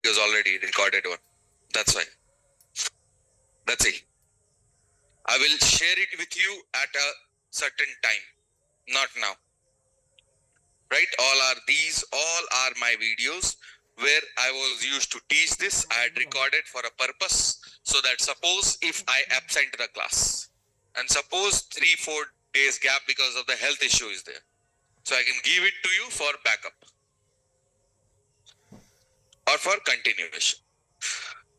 was already recorded one. That's why. That's it. I will share it with you at a certain time, not now. Right? All are my videos where I was used to teach this. I had recorded for a purpose so that suppose if I absent the class and suppose 3-4 days gap because of the health issue is there. So I can give it to you for backup or for continuation.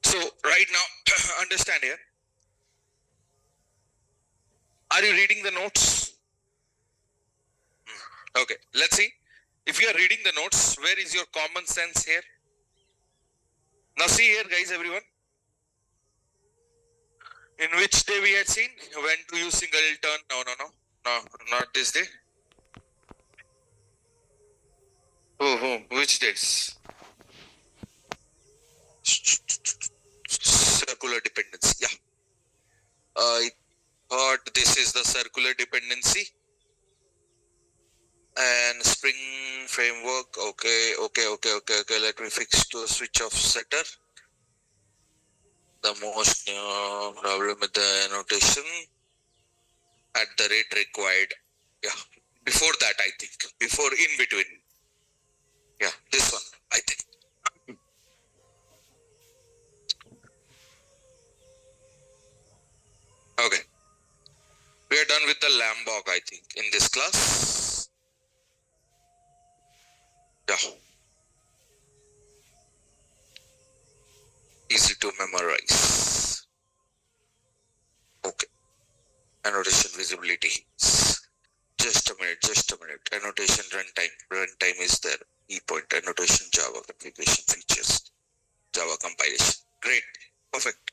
So right now, understand here. Are you reading the notes? Okay, let's see. If you are reading the notes, where is your common sense here? Now see here guys, everyone. In which day we had seen? When to use singleton? No, not this day. Oh, which days? Circular dependency, yeah. I thought this is the circular dependency. And spring framework, okay. Let me fix to a switch off setter. The most problem with the annotation at the rate required. Yeah, before that I think, before in between. Yeah, this one I think. Okay, we are done with the Lambok I think in this class. Yeah, easy to memorize. Okay, annotation visibility. Just a minute. Annotation runtime is there. E-point annotation Java configuration features. Java compilation. Great, perfect.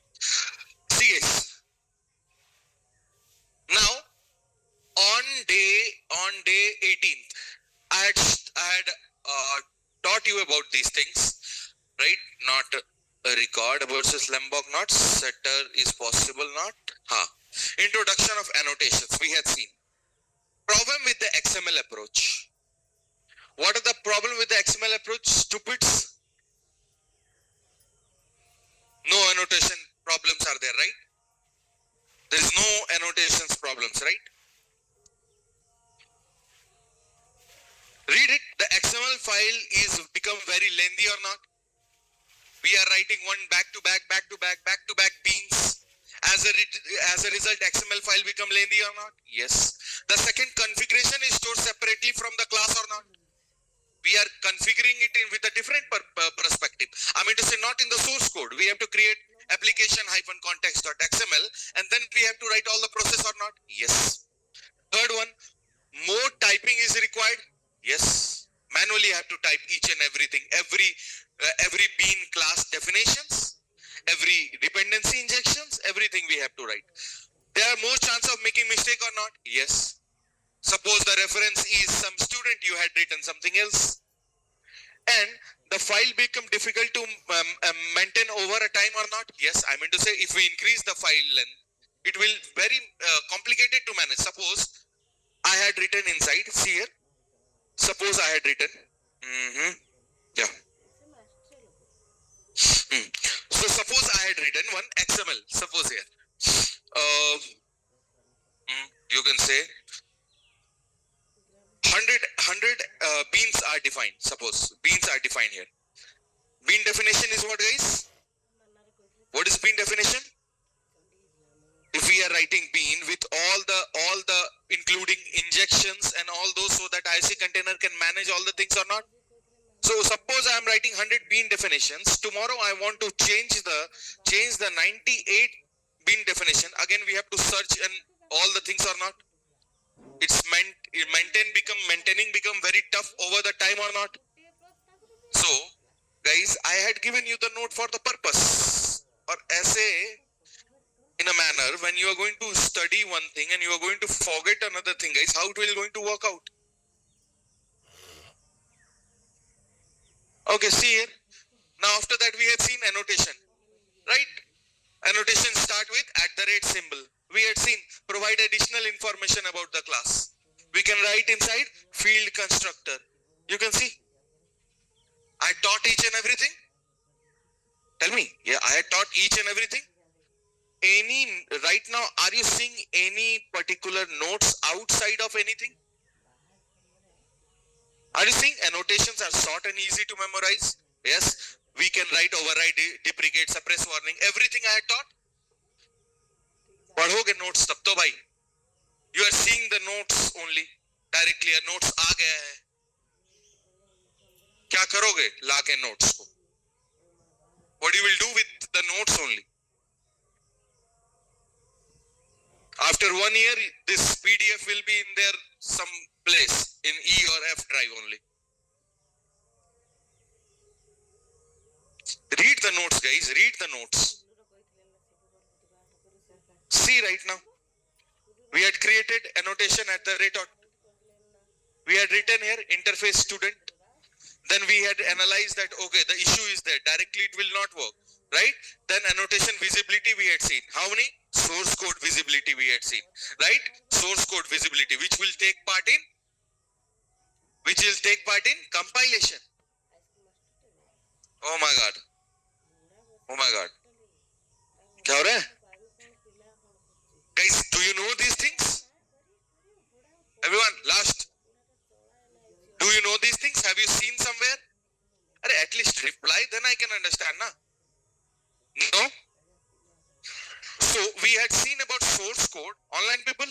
See guys. Now on day 18th, I had taught you about these things, right? Not a record versus Lambok not. Setter is possible not. Introduction of annotations we had seen. Problem with the XML approach. What are the problem with the XML approach? Stupids. No annotation problems are there, right? There is no annotations problems, right? Read it. The XML file is become very lengthy or not? We are writing one back to back beans. As a result, XML file become lengthy or not? Yes. The second configuration is stored separately from the class or not? We are configuring it in with a different perspective. I mean to say, not in the source code. We have to create application-context.xml and then we have to write all the process or not? Yes. Third one, more typing is required? Yes. Manually I have to type each and everything, every bean class definitions, every dependency injections, everything we have to write. There are more chance of making mistake or not? Yes. Suppose the reference is some student, you had written something else. And the file become difficult to maintain over a time or not? Yes, I mean to say, if we increase the file length, it will very complicated to manage. Suppose I had written inside, see here. Suppose I had written, yeah. So suppose I had written one XML, suppose here. You can say 100 beans are defined. Suppose beans are defined here. Bean definition is what, guys? What is bean definition? If we are writing bean with all the including injections and all those, so that IC container can manage all the things or not. So suppose I am writing 100 bean definitions. Tomorrow I want to change the 98 bean definition. Again we have to search and all the things or not. It's maintaining become very tough over the time or not. So guys, I had given you the note for the purpose or essay in a manner when you are going to study one thing and you are going to forget another thing, guys. How it will going to work out? Okay, see here. Now after that we had seen annotation, right? Annotation start with @ symbol. We had seen provide additional information about the class. We can write inside field constructor. You can see I taught each and everything. I had taught each and everything. Right now, are you seeing any particular notes outside of anything? Are you seeing annotations are short and easy to memorize? Yes, we can write, override, deprecate, suppress, warning, everything I had taught. पढ़ोगे notes तब तो भाई. You are seeing the notes only directly. Notes आ गया है. क्या करोगे लाके notes को? What you will do with the notes only? After 1 year, this PDF will be in there some place in E or F drive only. Read the notes, guys. Read the notes. See right now. We had created annotation at the rate of. We had written here interface student. Then we had analyzed that, okay, the issue is there. Directly it will not work. Right? Then annotation visibility we had seen. How many? Source code visibility we had seen. Right? Source code visibility, which will take part in compilation. Oh my God. Oh my God. क्या हो रहा है? Guys, do you know these things? Everyone, last. Do you know these things? Have you seen somewhere? At least reply, then I can understand, na? No? So, we had seen about source code. Online people?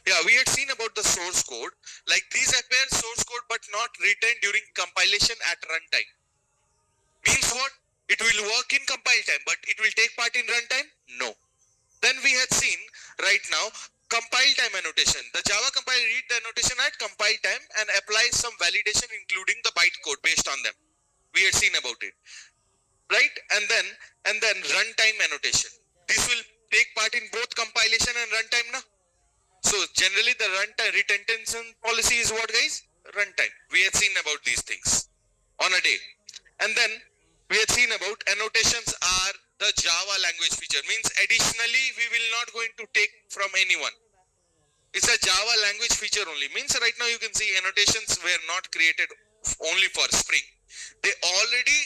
Yeah, we had seen about the source code. Like these appear source code but not written during compilation at runtime. Means what? It will work in compile time, but it will take part in runtime? No. Then we had seen right now compile time annotation. The Java compiler read the annotation at compile time and apply some validation including the bytecode based on them. We had seen about it. Right? And then runtime annotation. This will take part in both compilation and runtime, na? So generally the runtime retention policy is what, guys? Runtime. We had seen about these things on a day. And then we had seen about annotations are the Java language feature. Means additionally we will not going to take from anyone. It's a Java language feature only. Means right now you can see annotations were not created only for Spring. They already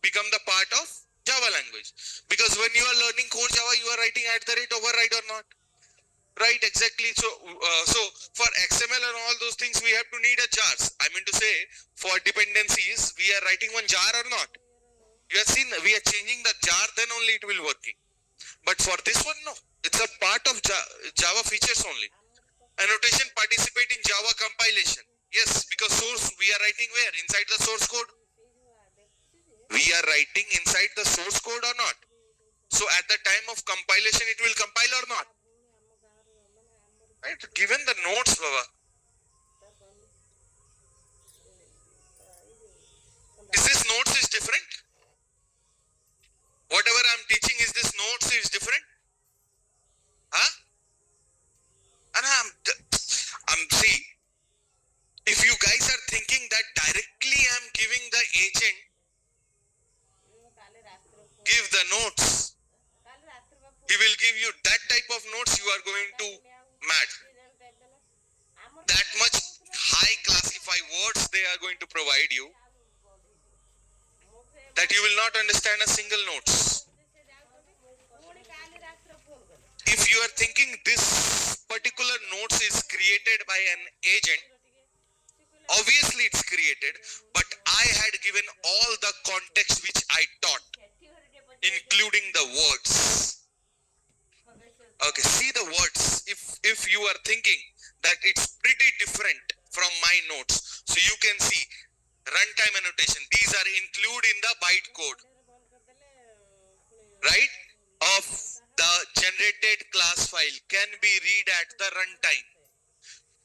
become the part of Java language. Because when you are learning core Java, you are writing @ override or not. Right, exactly. So for XML and all those things, we have to need a jars. I mean to say, for dependencies, we are writing one jar or not. You have seen, we are changing the jar, then only it will working. But for this one, no. It's a part of Java features only. Annotation participate in Java compilation. Yes, because source, we are writing where? Inside the source code? We are writing inside the source code or not? So at the time of compilation, it will compile or not? Right? Given the notes, Baba. Is this notes is different? Whatever I'm teaching, is this notes is different? Huh? And see, if you guys are thinking that directly I'm giving the agent, give the notes. He will give you that type of notes, you are going to mad. That much high classify words they are going to provide you that you will not understand a single notes. If you are thinking this particular notes is created by an agent, obviously it's created, but I had given all the context which I taught, including the words. Okay, see the words. If you are thinking that it's pretty different from my notes, so you can see runtime annotation. These are included in the bytecode, right, of the generated class file can be read at the runtime.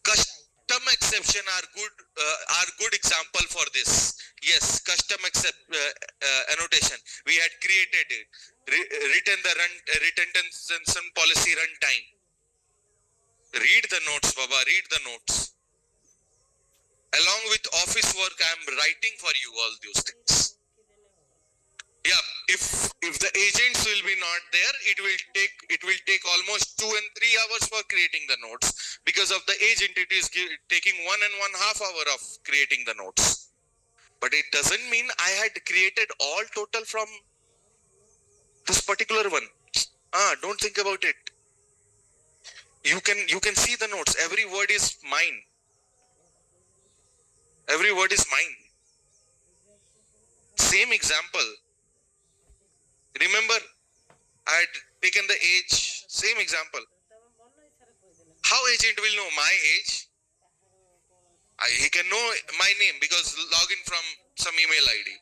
Custom exception are good example for this. Yes, custom annotation. We had created it. Written the retention policy runtime. Read the notes, Baba. Read the notes. Along with office work, I am writing for you all those things. Yeah, if the agents will be not there, it will take almost 2 and 3 hours for creating the notes. Because of the agent, it is taking 1 and 1/2 hour of creating the notes. But it doesn't mean I had created all total from this particular one. Don't think about it. You can see the notes. Every word is mine. Every word is mine. Same example. Remember, I had taken the age. Same example. How agent will know my age? He can know my name because login from some email ID.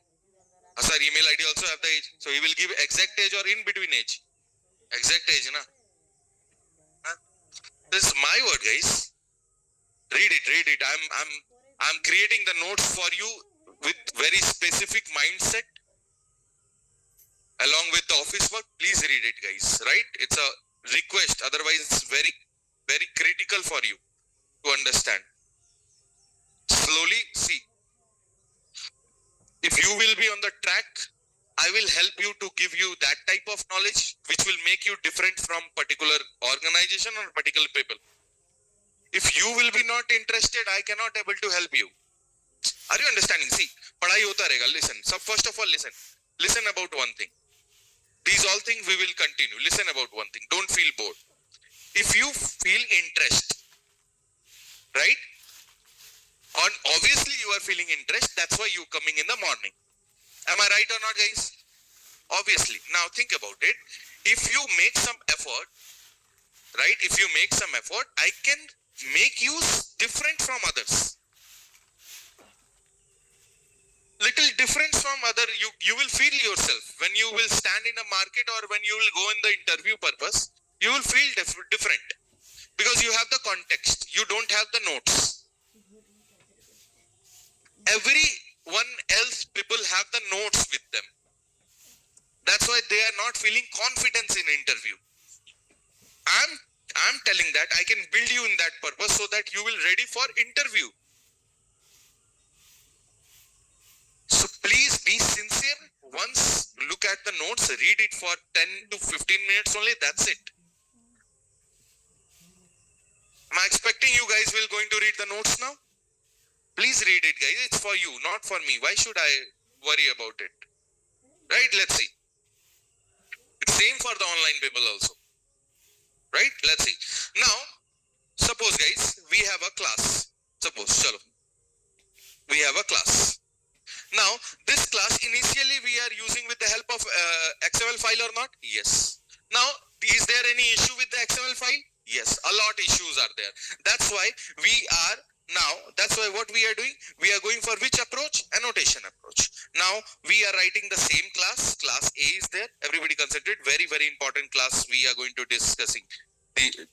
Sir, email ID also have the age. So he will give exact age or in between age. Exact age, na? This is my word, guys. Read it. I'm creating the notes for you with very specific mindset along with the office work. Please read it, guys. Right? It's a request. Otherwise, it's very, very critical for you to understand. Slowly, see. If you will be on the track, I will help you to give you that type of knowledge which will make you different from particular organization or particular people. If you will be not interested, I cannot able to help you. Are you understanding? See, padhai hota rahega. Listen. So first of all, listen. Listen about one thing. These all things we will continue. Listen about one thing. Don't feel bored. If you feel interest, right? And obviously you are feeling interest. That's why you coming in the morning. Am I right or not, guys? Obviously. Now think about it. If you make some effort, right? If you make some effort, I can make you different from others. Little difference from other, you will feel yourself when you will stand in a market or when you will go in the interview purpose, you will feel different because you have the context, you don't have the notes. Everyone else people have the notes with them. That's why they are not feeling confidence in interview. I'm telling that I can build you in that purpose so that you will ready for interview. So please be sincere. Once look at the notes, read it for 10 to 15 minutes only. That's it. Am I expecting you guys will going to read the notes now? Please read it, guys. It's for you, not for me. Why should I worry about it? Right? Let's see. It's same for the online people also. Right? Let's see. Now, suppose guys, we have a class. Suppose, chalo. We have a class. Now, this class initially we are using with the help of XML file or not? Yes. Now, is there any issue with the XML file? Yes, a lot issues are there. That's why what we are doing, we are going for which approach? Annotation approach. Now, we are writing the same class. Class A is there. Everybody concentrate. Very, very important class we are going to discussing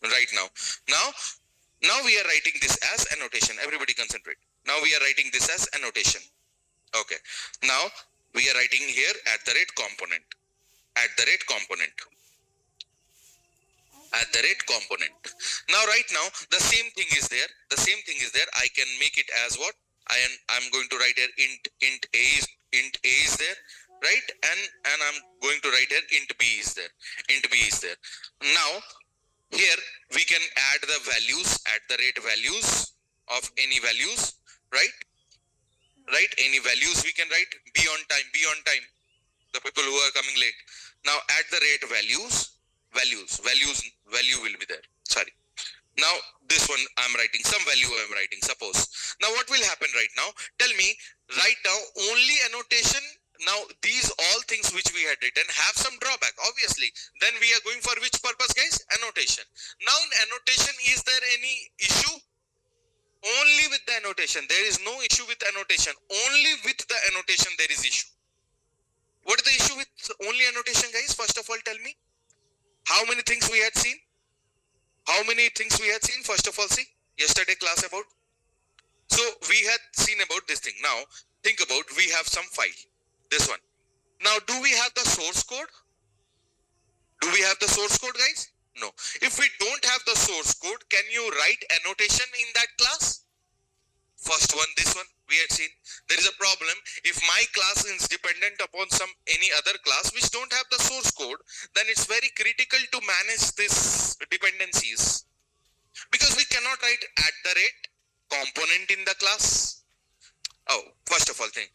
right now. Now we are writing this as annotation. Everybody concentrate. Now we are writing this as annotation. Okay. Now we are writing here @component. Now right now the same thing is there. I can make it as what? I'm going to write here int A is there, right? And I'm going to write here int B is there. Now here we can add the values, values of any values, right? Any values we can write. Be on time. The people who are coming late. Now value will be there. Sorry. Now this one I'm writing some value. Suppose. Now what will happen right now? Tell me right now. Only annotation. Now these all things which we had written have some drawback. Obviously. Then we are going for which purpose, guys? Annotation. Now in annotation, is there any issue? Only with the annotation. There is no issue with annotation. Only with the annotation there is issue. What is the issue with only annotation, guys? First of all, tell me. How many things we had seen? First of all, see. Yesterday class about. So we had seen about this thing. Now think about, we have some file. This one. Now do we have the source code? Guys? No. If we don't have the source code, can you write annotation in that class? First one, this one we had seen. There is a problem. If my class is dependent upon any other class which don't have the source code, then it's very critical to manage this dependencies. Because we cannot write @component in the class. Oh, first of all thing,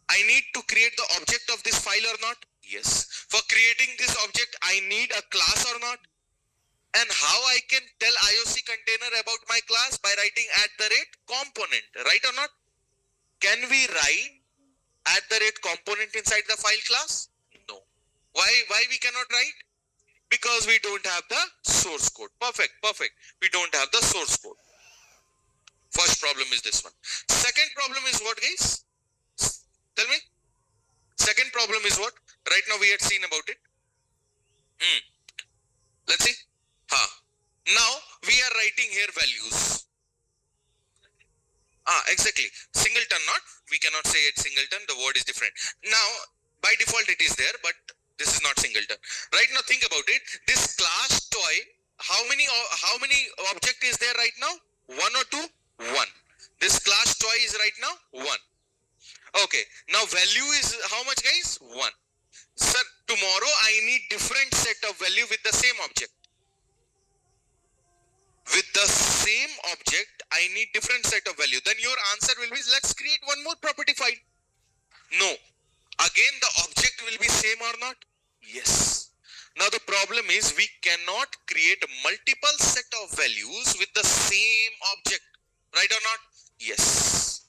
I need to create the object of this file or not? Yes. For creating this object, I need a class or not? And how I can tell IOC container about my class? By writing @component, right or not? Can we write @component inside the file class? No. Why we cannot write? Because we don't have the source code. Perfect. We don't have the source code. First problem is this one. Second problem is what, guys? Tell me. Second problem is what? Right now we had seen about it. Let's see. Now we are writing here values. Exactly. Singleton not. We cannot say it's singleton. The word is different. Now, by default it is there, but this is not singleton. Right now think about it. This class toy, how many object is there right now? One or two? One. This class toy is right now one. Okay. Now value is how much, guys? One. Sir, tomorrow I need different set of value with the same object. With the same object, I need different set of value. Then your answer will be, let's create one more property file. No. Again, the object will be same or not? Yes. Now the problem is we cannot create multiple set of values with the same object. Right or not? Yes.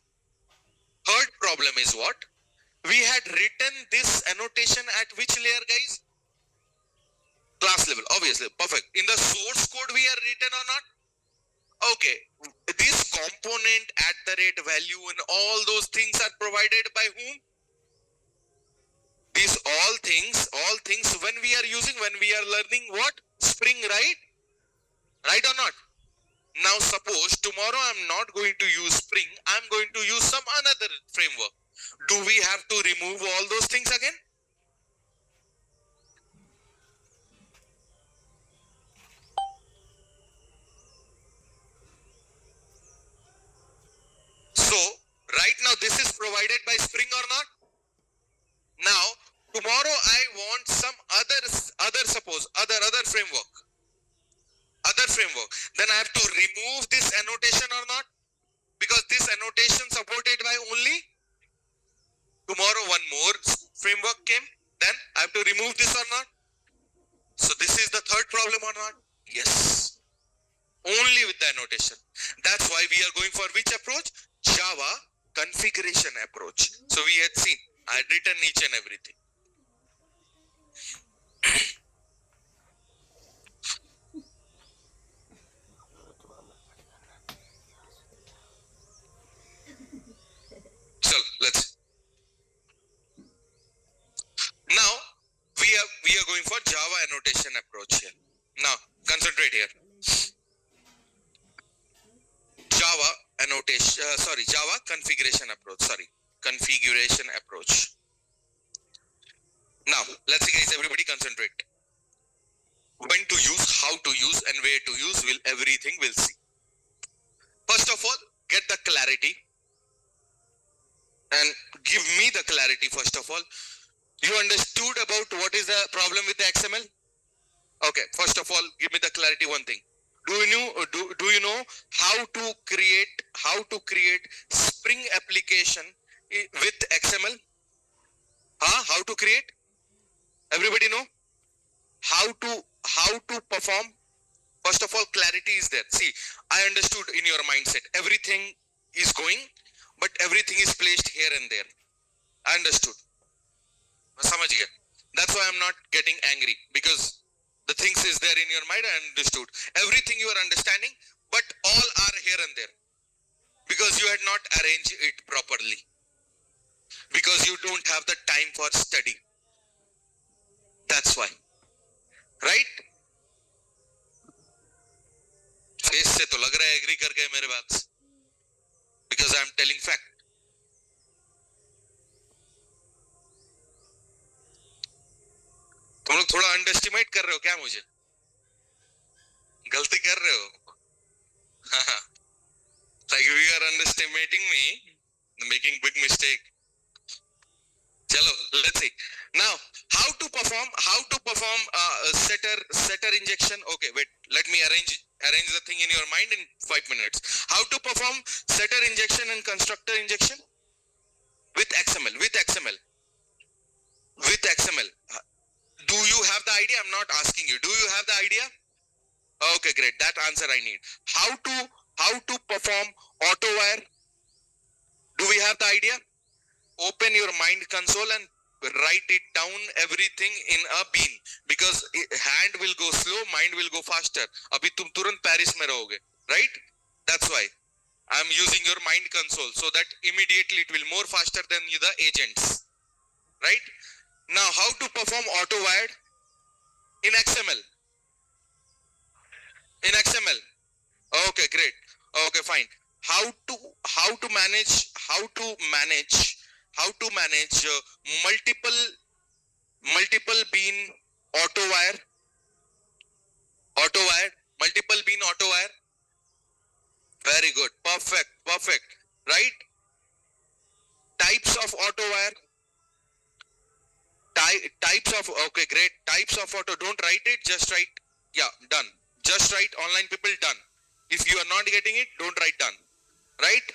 Third problem is what? We had written this annotation at which layer, guys? Class level, obviously. Perfect. In the source code we are written or not? Okay. This component @value and all those things are provided by whom? These all things when we are using, when we are learning what? Spring, right? Right or not? Now suppose tomorrow I'm not going to use Spring, I'm going to use some another framework. Do we have to remove all those things again? So, right now this is provided by Spring or not? Now, tomorrow I want some other framework. Then I have to remove this annotation or not? Because this annotation supported by only tomorrow one more framework came. Then I have to remove this or not? So this is the third problem or not? Yes. Only with the annotation. That's why we are going for which approach? Java configuration approach. So we had seen, I had written each and everything. So let's. Now we are going for Java annotation approach here. Now concentrate here. Java annotation, Java configuration approach. Now, let's see, guys, everybody concentrate. When to use, how to use, and where to use, everything we'll see. First of all, get the clarity. And give me the clarity, first of all. You understood about what is the problem with the XML? Okay, first of all, give me the clarity one thing. Do you know how to create Spring application with XML? How to create? Everybody know? How to perform? First of all, clarity is there. See, I understood in your mindset. Everything is going, but everything is placed here and there. I understood. समझ गया. That's why I'm not getting angry, because the things is there in your mind. I understood. Everything you are understanding, but all are here and there. Because you had not arranged it properly. Because you don't have the time for study. That's why. Right? Face से तो लग रहा है agree कर गए मेरे बात से. Because I'm telling fact. तुम लोग थोड़ा अंडरएस्टिमेट कर रहे हो क्या मुझे? गलती कर रहे हो. Like you are underestimating me, making big mistake. Chalo, let's see. Now, how to perform setter injection? Okay, wait. Let me arrange the thing in your mind in 5 minutes. How to perform setter injection and constructor injection? With XML, with XML, with XML. Do you have the idea? I'm not asking you. Do you have the idea? Okay, great. That answer I need. How to perform auto wire? Do we have the idea? Open your mind console and write it down everything in a bean, because hand will go slow, mind will go faster. Abhi tum turant Paris mein rahoge, right? That's why I'm using your mind console, so that immediately it will more faster than the agents, right? Now, how to perform auto wired in XML? In XML. Okay, great. Okay, fine. How to manage multiple bean auto wire, multiple bean auto wire. Very good. Perfect. Right? Types of auto wire. Types of, okay, great. Types of auto. Don't write it, just write. Yeah, done. Just write online people, done. If you are not getting it, don't write done. Right?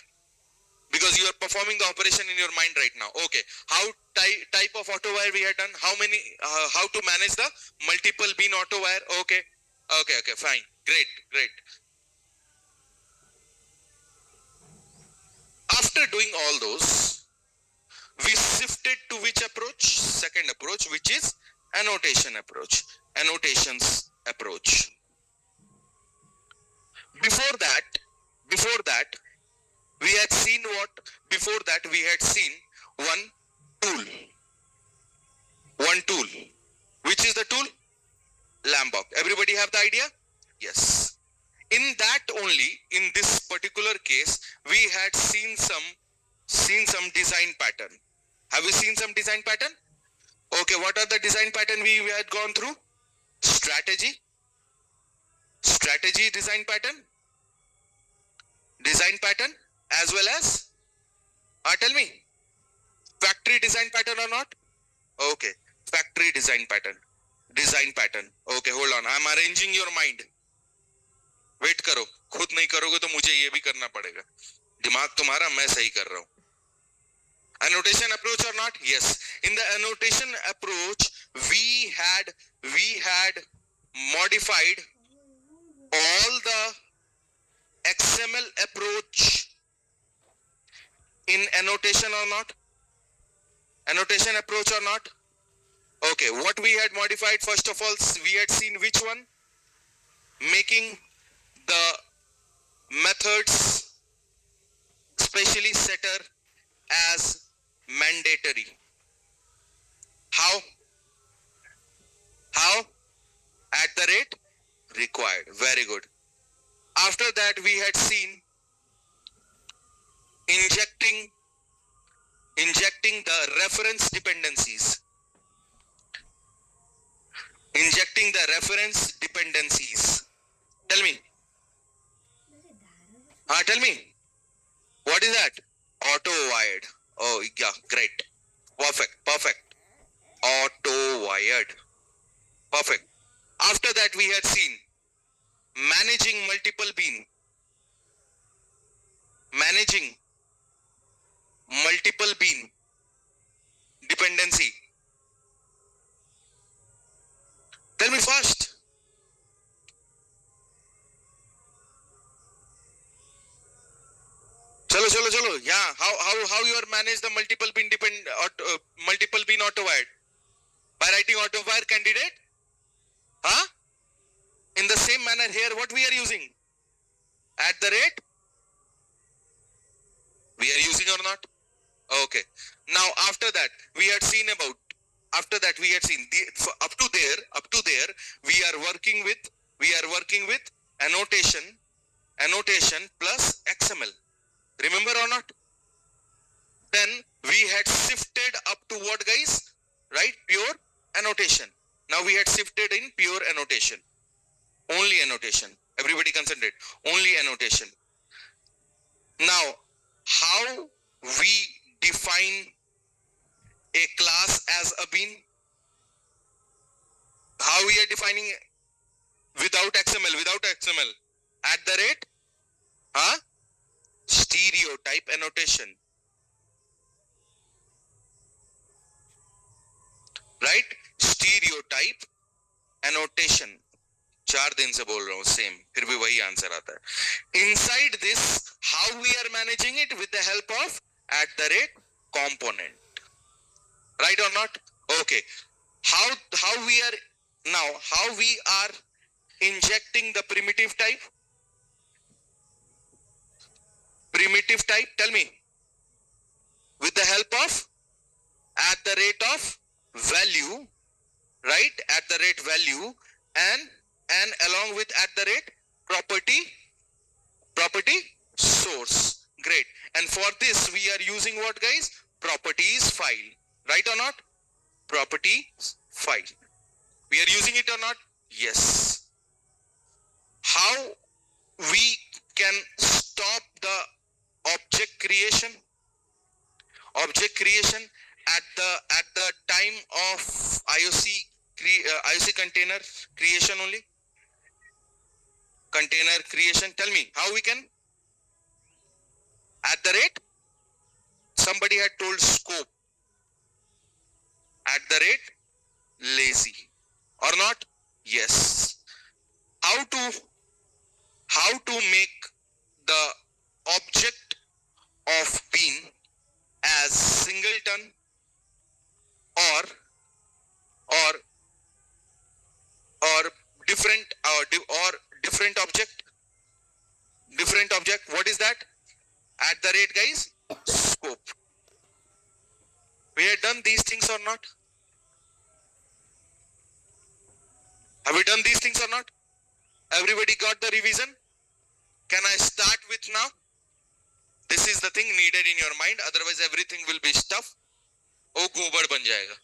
Because you are performing the operation in your mind right now. Okay. How type of auto wire we had done? How to manage the multiple bean auto wire? Okay. Fine. Great. After doing all those, we shifted to which approach? Second approach, which is annotation approach. Annotations approach. Before that, we had seen what? Before that, we had seen one tool. Which is the tool? Lambok. Everybody have the idea? Yes. In that only, in this particular case, we had seen some design pattern. Have we seen some design pattern? Okay, what are the design pattern we had gone through? Strategy design pattern, as well as, tell me, factory design pattern or not? Okay, factory design pattern. Okay, hold on, I'm arranging your mind. Wait करो, खुद नहीं करोगे तो मुझे ये भी करना पड़ेगा. दिमाग तुम्हारा, मैं सही कर रहा हूँ. Annotation approach or not? Yes. In the annotation approach, we had modified all the XML approach in annotation or not? Annotation approach or not? Okay, what we had modified, first of all, we had seen which one? Making the methods, especially setter, as mandatory. How? At the rate required. Very good. After that, we had seen injecting the reference dependencies. Tell me. Tell me. What is that? Auto wired. Oh, yeah, great. Perfect. Auto wired. Perfect. After that, we had seen managing multiple bean. Dependency. Tell me fast. Chalo. Yeah. How you are manage the multiple bean auto wired? By writing auto wire candidate? In the same manner here, what we are using? At the rate? We are using or not? Okay. Now after that, we had seen up to there, we are working with annotation plus XML. Remember or not? Then we had shifted up to what, guys? Right? Pure annotation. Now we had shifted in pure annotation. Only annotation. Everybody concentrate. Only annotation. Now, how we define a class as a bean? How we are defining it? Without XML. At the rate? Stereotype annotation. right? Stereotype, annotation. 4 दिन से बोल रहा हूँ same, फिर भी वही answer आता है. Inside this, how we are managing it? With the help of component, right or not? Okay. How we are now? How we are injecting the primitive type? Primitive type. Tell me. With the help of value, right? Value and along with property source. Great. And for this we are using what, guys? Properties file, right or not? Properties file. We are using it or not? Yes. How we can stop the object creation? Object creation at the time of IOC container creation only. Container creation. Tell me how we can. Somebody had told scope. Lazy or not? Yes. How to make the object of bean as singleton or different object. What is that? Guys, scope. We had done these things or not? Have we done these things or not? Everybody got the revision? Can I start with now? This is the thing needed in your mind, otherwise everything will be stuff. Oh, gobar ban jayega.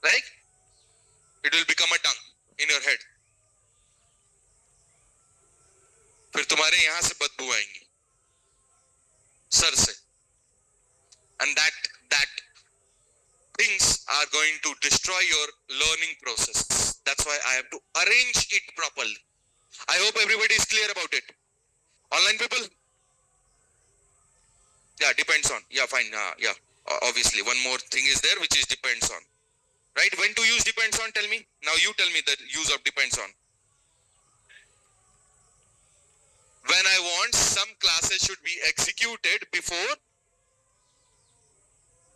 Right? It will become a dung in your head. फिर तुम्हारे यहाँ से बदबू आएंगी sir से, and that things are going to destroy your learning process. That's why I have to arrange it properly. I hope everybody is clear about it. Online people? Yeah, depends on. Yeah, fine. Yeah, obviously one more thing is there which is depends on. Right? When to use depends on? Tell me. Now you tell me the use of depends on. When I want some classes should be executed before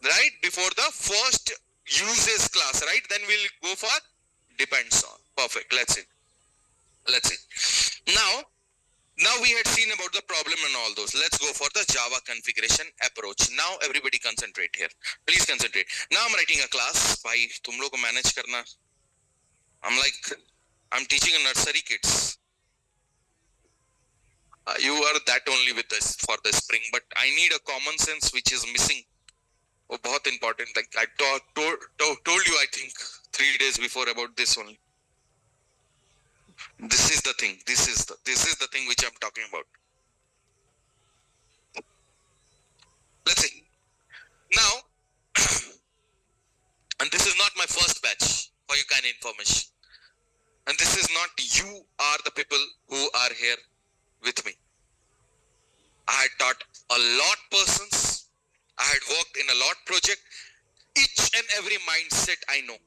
the first uses class, right? Then we'll go for depends on. Perfect. Let's see. Now we had seen about the problem and all those. Let's go for the Java configuration approach. Now everybody concentrate here. Please concentrate. Now I'm writing a class. Bhai, tum log ko manage karna. I'm teaching a nursery kids. You are that only with this for the spring, but I need a common sense which is missing. Oh, बहुत important. Like I told you, I think 3 days before about this only. This is the thing. This is the thing which I'm talking about. Let's see. Now, and this is not my first batch for your kind of information. And this is not you are the people who are here with me. I had taught a lot persons. I had worked in a lot project. Each and every mindset I know.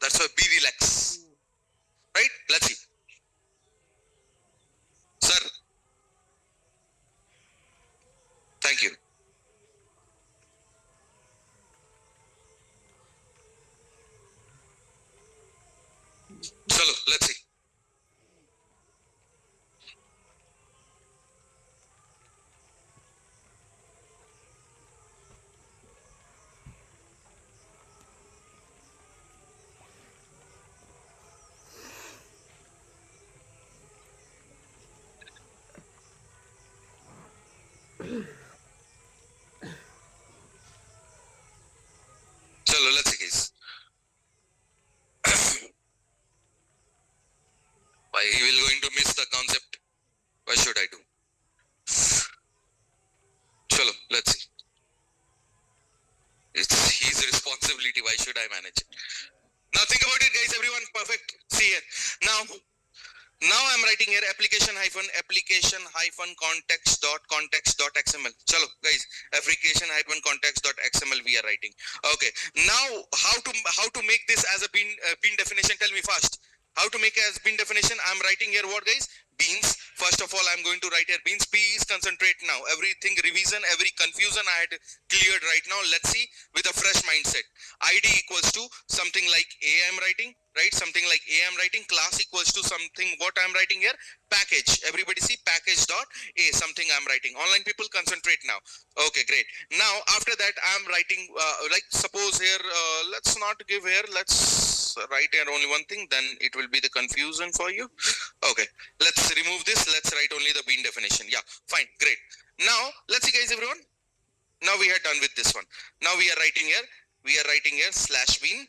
That's why be relaxed. Right? Let's see. Sir. Thank you. Chalo, let's see. Chalo, let's see, guys. Why he will going to miss the concept? Why should I do? Chalo, let's see. It's his responsibility. Why should I manage it? Now think about it, guys. Everyone, perfect. See here. Now, Now I'm writing here application hyphen context.context.xml. Chalo guys, application hyphen context.xml we are writing. Okay. Now how to make this as a bean definition? Tell me fast. How to make it as bean definition? I'm writing here what guys? Beans. First of all, I'm going to write here beans. Please concentrate now. Everything revision, every confusion I had cleared right now. Let's see with a fresh mindset. ID equals to something like A I'm writing, right? Something like A I'm writing. Class equals to something what I'm writing here. Package. Everybody see package dot A something I'm writing. Online people concentrate now. Okay, great. Now after that I'm writing like suppose here let's not give here. Let's write here only one thing. Then it will be the confusion for you. Okay, let's remove this. Let's write only the bean definition. Yeah, fine, great. Now let's see guys everyone. Now we are done with this one. Now we are writing here slash bean,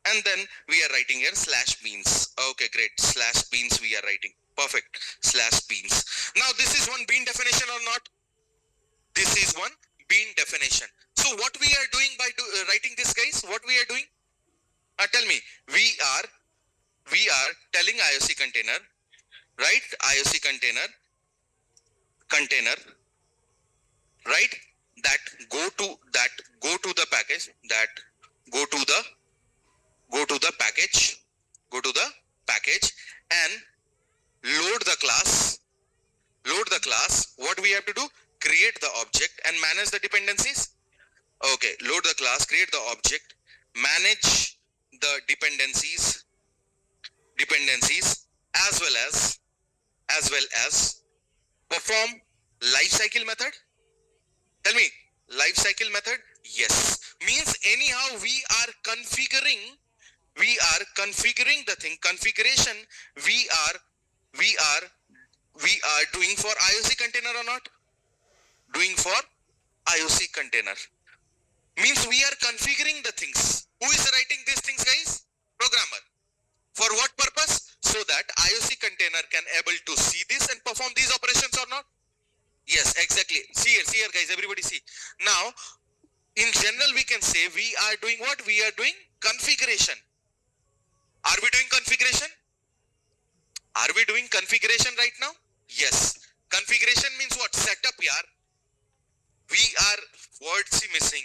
and then we are writing here slash beans. Okay, great. Slash beans we are writing. Perfect. Slash beans. Now this is one bean definition or not? This is one bean definition. So what we are doing by writing this guys? What we are doing? Tell me. We are telling IOC container, right? IOC container, right? That go to the package, go to the package and load the class. What we have to do? Create the object and manage the dependencies. Okay, load the class, create the object, manage the dependencies as well as perform lifecycle method. Tell me, lifecycle method? Yes. Means anyhow we are configuring the thing. Configuration we are doing for IOC container or not? Doing for IOC container. Means we are configuring the things. Who is writing these things guys? Programmer. For what purpose? So that IOC container can able to see this and perform these operations or not? Yes, exactly. See here guys, everybody see. Now, in general we can say we are doing what? We are doing configuration. Are we doing configuration? Are we doing configuration right now? Yes. Configuration means what? Setup, yaar. We are words missing.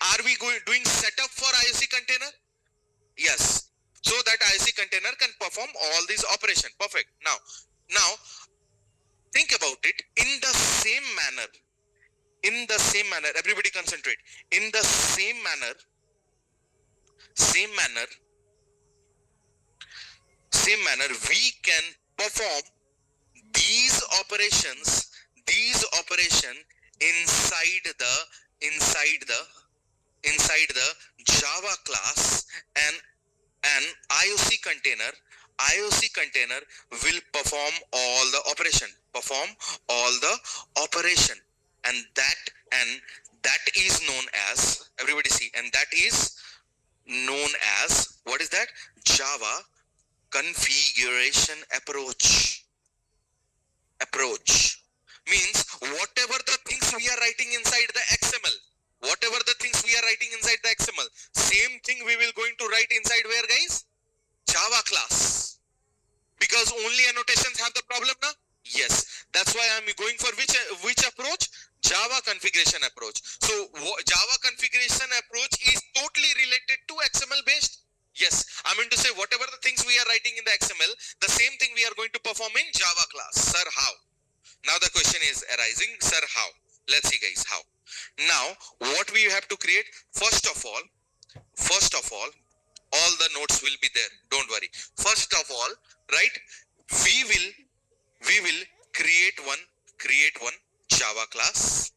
Are we doing setup for IOC container? Yes. So that IOC container can perform all these operations. Perfect. Now think about it. In the same manner, everybody concentrate. In the same manner, we can perform these operation inside the Java class, and an IOC container will perform all the operation, and that is known as, everybody see, and that is known as, what is that? Java configuration approach. Means whatever the things we are writing inside the XML, same thing we will going to write inside where guys? Java class. Because only annotations have the problem now? Yes. That's why I'm going for which approach? Java configuration approach. So Java configuration approach is totally related to XML based. Yes, I mean to say whatever the things we are writing in the XML, the same thing we are going to perform in Java class. Sir, how? Now the question is arising, sir, how? Let's see guys, how? Now, what we have to create? First of all, all the notes will be there. Don't worry. First of all, right? We will create one Java class.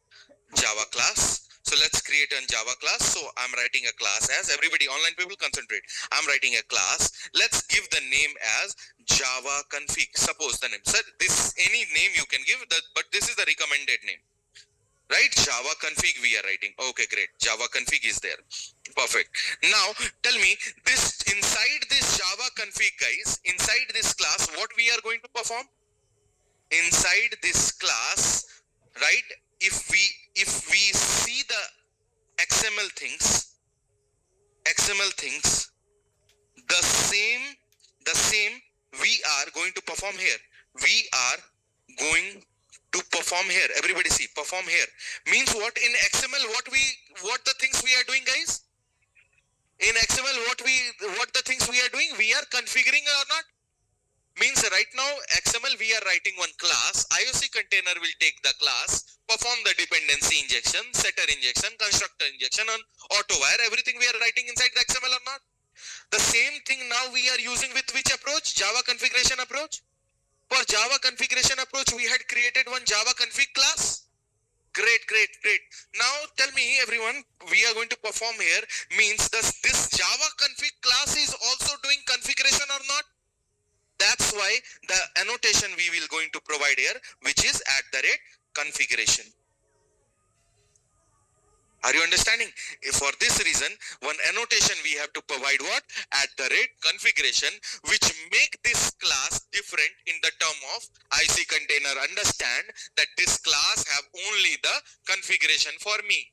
So let's create a Java class. So I'm writing a class as, everybody, online people concentrate. I'm writing a class. Let's give the name as Java config. Suppose the name. Sir, this any name you can give, but this is the recommended name. Right? Java config we are writing. Okay, great. Java config is there. Perfect. Now, tell me, this inside this Java config, guys, inside this class, what we are going to perform? Inside this class, right? If we see the XML things, the same we are going to perform here. We are going to perform here. Everybody see, perform here means what? In XML, what the things we are doing, guys? In XML, what the things we are doing? We are configuring or not? Means right now, XML, we are writing one class. IOC container will take the class, perform the dependency injection, setter injection, constructor injection, and auto wire. Everything we are writing inside the XML or not? The same thing now we are using with which approach? Java configuration approach. For Java configuration approach, we had created one Java config class. Great. Now tell me, everyone, we are going to perform here means this Java config class is also doing configuration or not? That's why the annotation we will going to provide here, which is @configuration. Are you understanding? For this reason, one annotation we have to provide what? @configuration, which make this class different in the term of IC container. Understand that this class have only the configuration for me.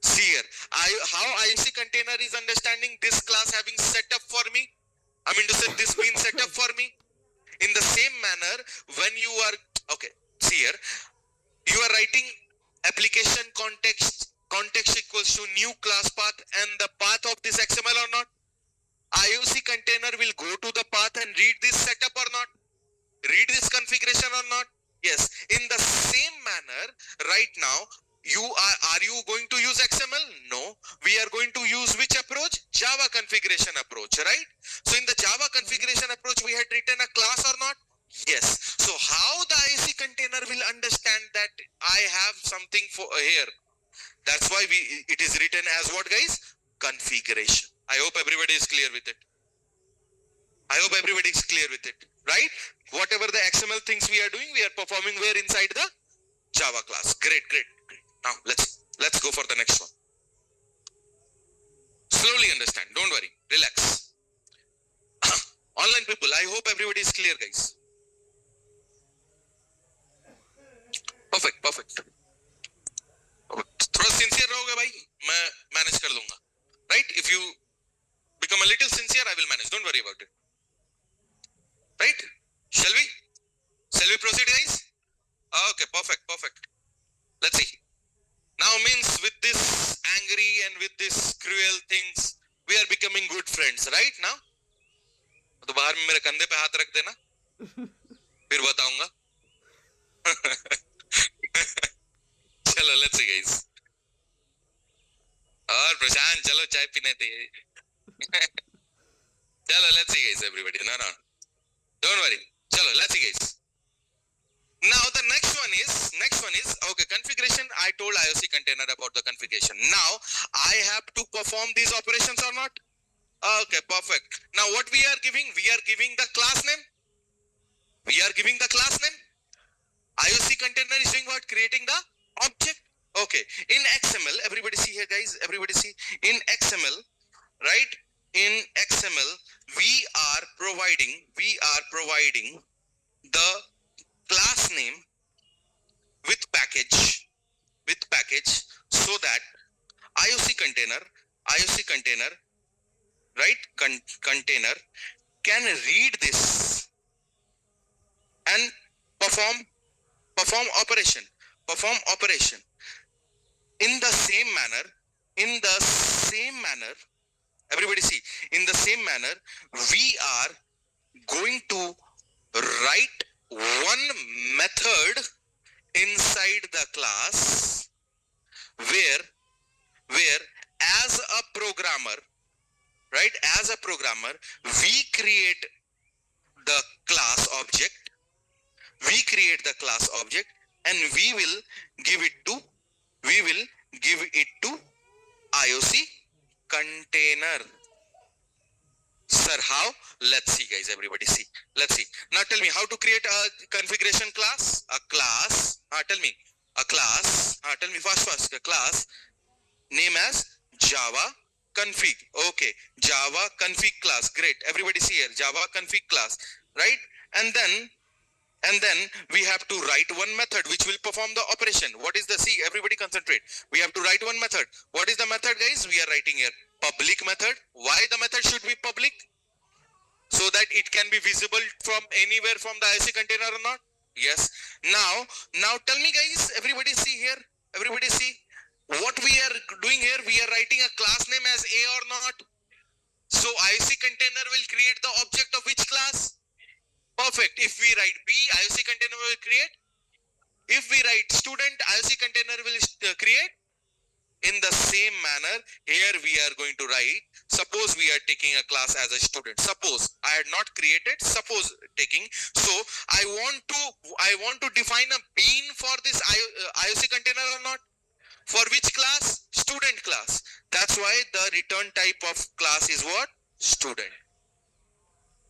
See here, how IC container is understanding this class having setup for me? I mean to say this being set up for me. In the same manner, when you are, okay, see here, you are writing application context equals to new class path and the path of this XML or not? IOC container will go to the path and read this setup or not? Read this configuration or not? Yes. In the same manner, right now, are you going to use XML? No. We are going to use which approach? Java configuration approach, right? So in the Java configuration approach, we had written a class or not? Yes. So how the IC container will understand that I have something for here? That's why it is written as what, guys? Configuration. I hope everybody is clear with it. I hope everybody is clear with it, right? Whatever the XML things we are doing, we are performing where inside the Java class. Great. Now let's go for the next one. Slowly understand. Don't worry. Relax. Online people, I hope everybody is clear, guys. Perfect. थोड़ा sincere रहोगे भाई, मैं manage कर दूंगा. Right? If you become a little sincere, I will manage. Don't worry about it. Right? Shall we proceed, guys? Okay, perfect. Let's see. Now means with this angry and with this cruel things, we are becoming good friends, right now? तो बाहर में मेरे कंधे पे हाथ रख देना, फिर बताऊंगा. चलो, let's see, guys. और प्रशांत, चलो चाय पीने दे. चलो, let's see, guys. Everybody, no, don't worry. Chalo, let's see, guys. Now the next one is okay, configuration. I told IOC container about the configuration. Now I have to perform these operations or not? Okay, perfect. Now what we are giving? We are giving the class name. IOC container is doing what? Creating the object. Okay. In XML, everybody see here, guys. Everybody see. In XML, right? In XML, we are providing the class name with package so that IOC container, right? Container can read this and perform operation. In the same manner, everybody see, in the same manner, we are going to write one method inside the class where as a programmer, right, we create the class object and we will give it to IOC container. Sir, how? Let's see, guys. Everybody see. Let's see. Now tell me how to create a configuration class. Tell me fast. A class name as Java config. Okay, Java config class. Great. Everybody see here. Java config class. Right? And then we have to write one method which will perform the operation. What is the C? Everybody concentrate. We have to write one method. What is the method, guys? We are writing here public method. Why the method should be public? so that it can be visible from anywhere from the IOC container or not? Yes. Now tell me guys, everybody see here, everybody see what we are doing here. We are writing a class name as A or not? So IOC container will create the object of which class? Perfect. If we write B, IOC container will create. If we write student, IOC container will create. In the same manner, here we are going to write, suppose we are taking a class as a student. Suppose I had not created, suppose taking. So I want to define a bean for this IOC container or not? For which class? Student class. That's why the return type of class is what? Student.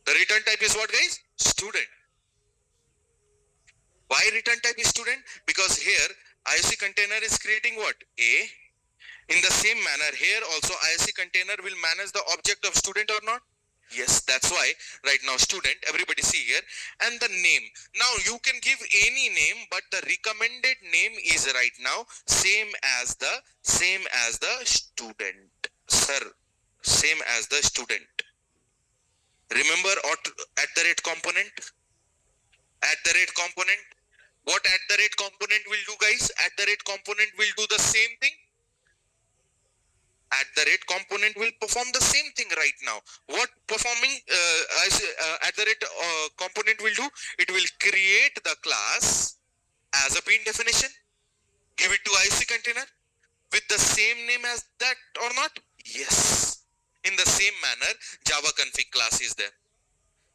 The return type is what, guys? Student. Why return type is student? Because here IOC container is creating what? A. In the same manner, here also IOC container will manage the object of student or not? Yes, that's why right now student, everybody see here, and the name. Now you can give any name, but the recommended name is right now same as the student. Sir, same as the student. Remember at the rate component? At the rate component. What at the rate component will do, guys? At the rate component will do the same thing. At the rate component will perform the same thing right now. What performing at the rate component will do? It will create the class as a bean definition, give it to IOC container with the same name as that or not? Yes. In the same manner, Java config class is there.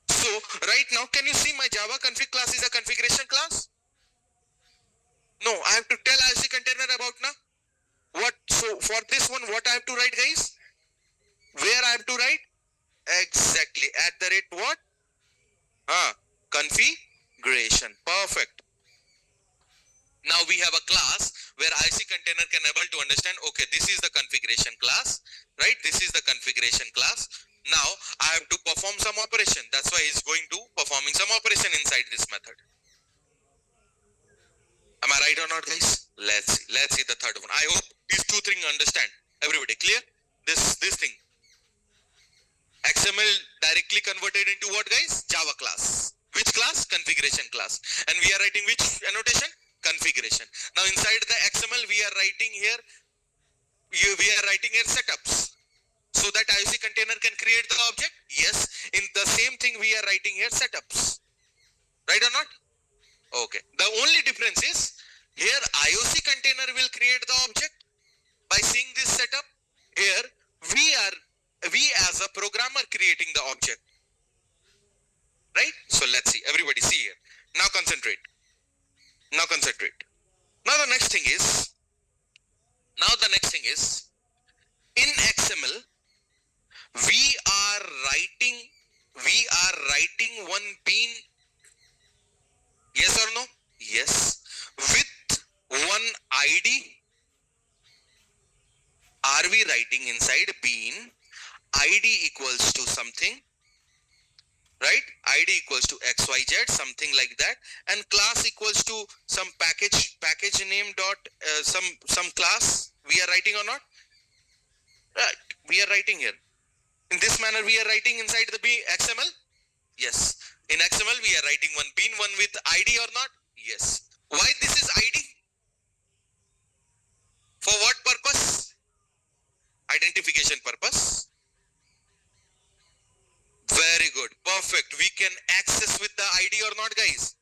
So right now, can you see my Java config class is a configuration class? No, I have to tell IOC container about now. What? So for this one, what I have to write, guys? Where I have to write? Exactly. At the rate what? Configuration. Perfect. Now we have a class where IOC container can able to understand, okay, this is the configuration class, right? This is the configuration class. Now I have to perform some operation. That's why it's going to performing some operation inside this method. Am I right or not, guys? Let's see the third one. I hope these two things understand. Everybody clear? This thing. XML directly converted into what, guys? Java class. Which class? Configuration class. And we are writing which annotation? Configuration. Now inside the XML we are writing here setups. So that IOC container can create the object? Yes. In the same thing we are writing here setups. Right or not? Okay. The only difference is here IOC container will create the object by seeing this setup. Here we as a programmer creating the object. Right? So let's see. Everybody see here. Now concentrate. Now the next thing is in XML we are writing one bean. Yes or no? Yes. With one ID. Are we writing inside bean ID equals to something? Right? ID equals to XYZ, something like that. And class equals to some package name dot some class we are writing or not? Right. We are writing here. In this manner we are writing inside the XML? Yes. In XML we are writing one bean, one with ID or not? Yes. Why this is ID? For what purpose? Identification purpose. Very good. Perfect. We can access with the ID or not, guys?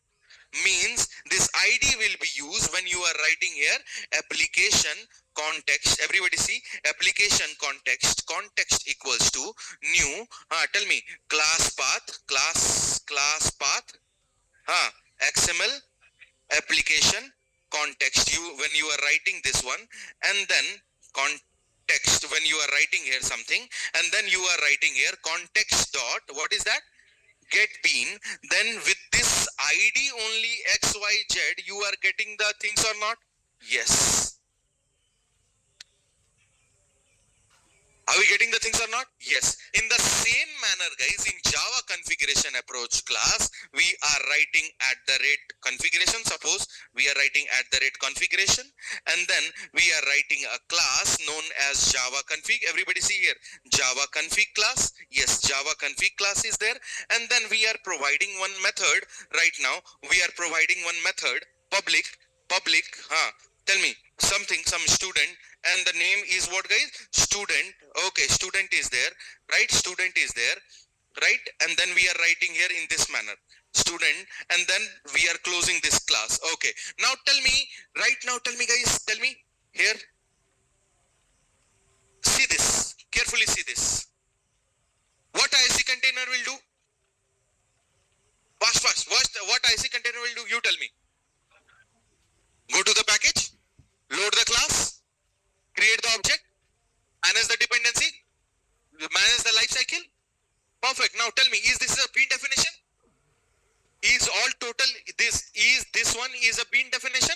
Means this ID will be used when you are writing here application context. Everybody see application context. Context equals to new. Tell me class path. XML application context. When you are writing this one, and then context when you are writing here something, and then you are writing here context dot what is that? Get bean. Then with this ID only XYZ you are getting the things or not? Yes. Are we getting the things or not? Yes. In the same manner, guys, in Java configuration approach class, we are writing configuration. Suppose we are writing configuration, and then we are writing a class known as Java config. Everybody see here, Java config class. Yes, Java config class is there. And then we are providing one method right now. We are providing one method, public, tell me some student, and the name is what, guys? Student. Okay, student is there, right? Student is there, right? And then we are writing here in this manner, student, and then we are closing this class. Okay, now tell me, guys, tell me here, see this carefully, see this. What IC container will do? Fast. What IC container will do? You tell me. Go to the package, load the class, create the object, manage the dependency, manage the life cycle. Perfect. Now tell me, is this a bean definition? Is all total, this one is a bean definition?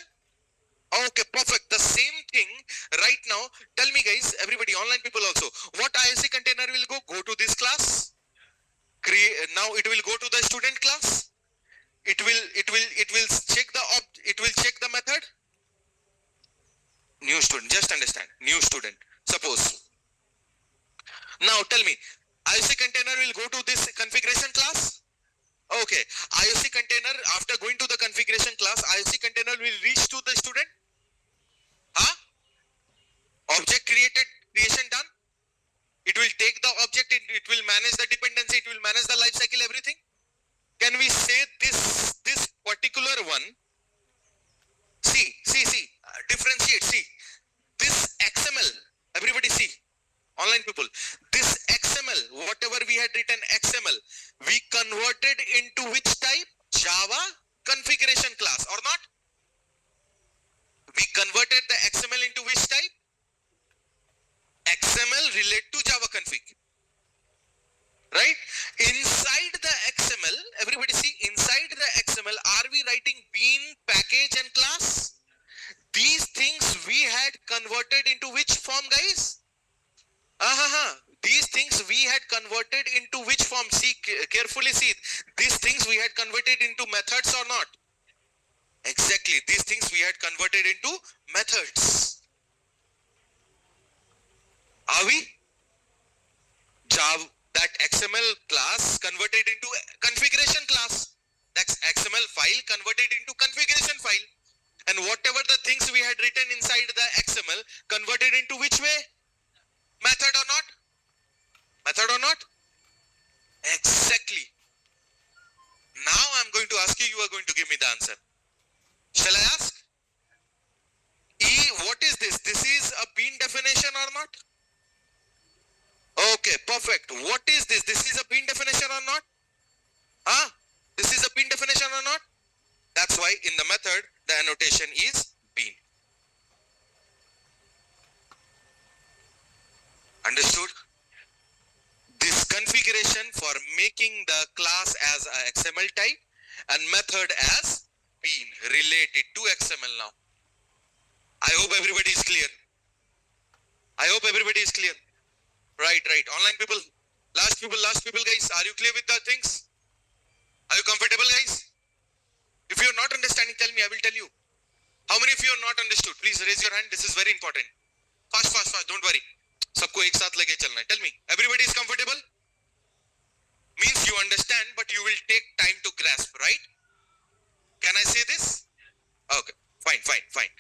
Okay, perfect. The same thing right now. Tell me, guys, everybody, online people also, what ISC container will go to this class? Now it will go to the student class. It will check the method. New student, just understand, new student. Suppose. Now tell me, IOC container will go to this configuration class. Okay, IOC container, after going to the configuration class, IOC container will reach to the student. Object creation done. It will take the object, it will manage the dependency, it will manage the life cycle, everything. Can we say this particular one? See, differentiate, see. This XML, everybody see, online people, this XML, whatever we had written XML, we converted into which type? Java configuration class, or not? We converted the XML into which type? XML relate to Java config. Right? Inside the XML, everybody see, inside the XML, are we writing bean, package and class? These things we had converted into which form, guys? These things we had converted into which form? See, carefully see. These things we had converted into methods or not? Exactly. These things we had converted into methods. Are we? Java, that XML class converted into configuration class. That's XML file converted into configuration file. And whatever the things we had written inside the XML converted into which way? Method or not? Method or not? Exactly. Now I'm going to ask you, you are going to give me the answer. Shall I ask? What is this? This is a bean definition or not? Okay, perfect. What is this? This is a bean definition or not? This is a bean definition or not? That's why in the method, the annotation is bean. Understood? This configuration for making the class as a XML type and method as bean related to XML now. I hope everybody is clear. I hope everybody is clear. Right. Online people, last people, guys, are you clear with the things? Are you comfortable, guys? If you are not understanding, tell me, I will tell you. How many of you are not understood? Please raise your hand. This is very important. Fast. Don't worry. Sabko ek saath lege chalna hai. Tell me, everybody is comfortable? Means you understand, but you will take time to grasp, right? Can I say this? Okay. Fine.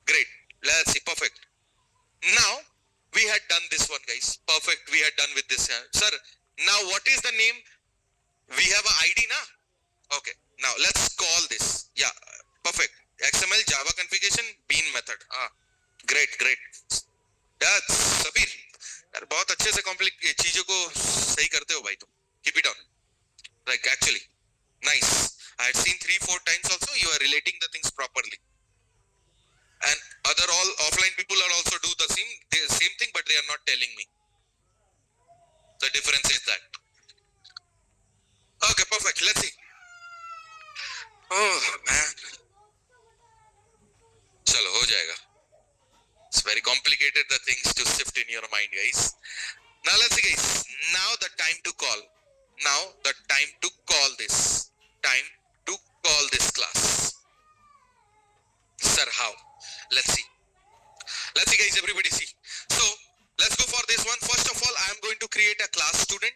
Great. Let's see. Perfect. Now, we had done this one, guys. Perfect. We had done with this. Sir, now what is the name? We have an ID, na? Okay. Now, let's call this. Yeah. Perfect. XML Java configuration bean method. Great. That's Sabir. यार बहुत अच्छे से complicate चीजों को सही करते हो भाई तुम. Keep it on. Like actually, nice. I had seen 3-4 times also. You are relating the things properly. And other all offline people are also do the same thing, but they are not telling me. The difference is that. Okay, perfect. Let's see. Oh man. Chalo, ho jayega. It's very complicated, the things to sift in your mind, guys. Now let's see guys. Now the time to call. Now the time to call this. Time to call this class. Sir, how? Let's see. Let's see guys, everybody see. So let's go for this one. First of all, I am going to create a class student.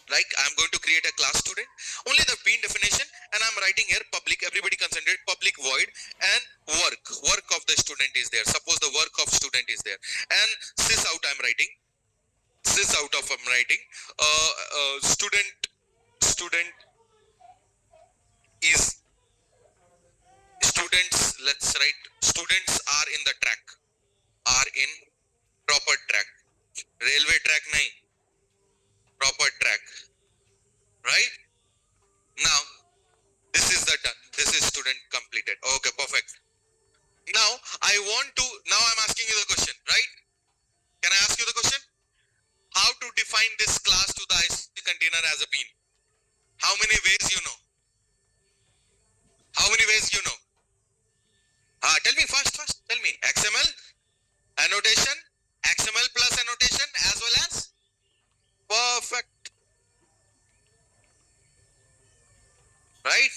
Like I'm going to create a class student. Only the bean definition, and I'm writing here public. Everybody concentrate. Public void and work. Work of the student is there. Suppose the work of student is there. And sys out I'm writing. Sys out of I'm writing. Student is students. Let's write students are in the track. Are in proper track. Railway track nahi. Proper track. Right? Now, this is the done. This is student completed. Okay, perfect. Now, now I'm asking you the question, right? Can I ask you the question? How to define this class to the IC container as a bean? How many ways you know? How many ways you know? Tell me first. Tell me. XML, annotation, XML plus annotation as well as perfect. Right?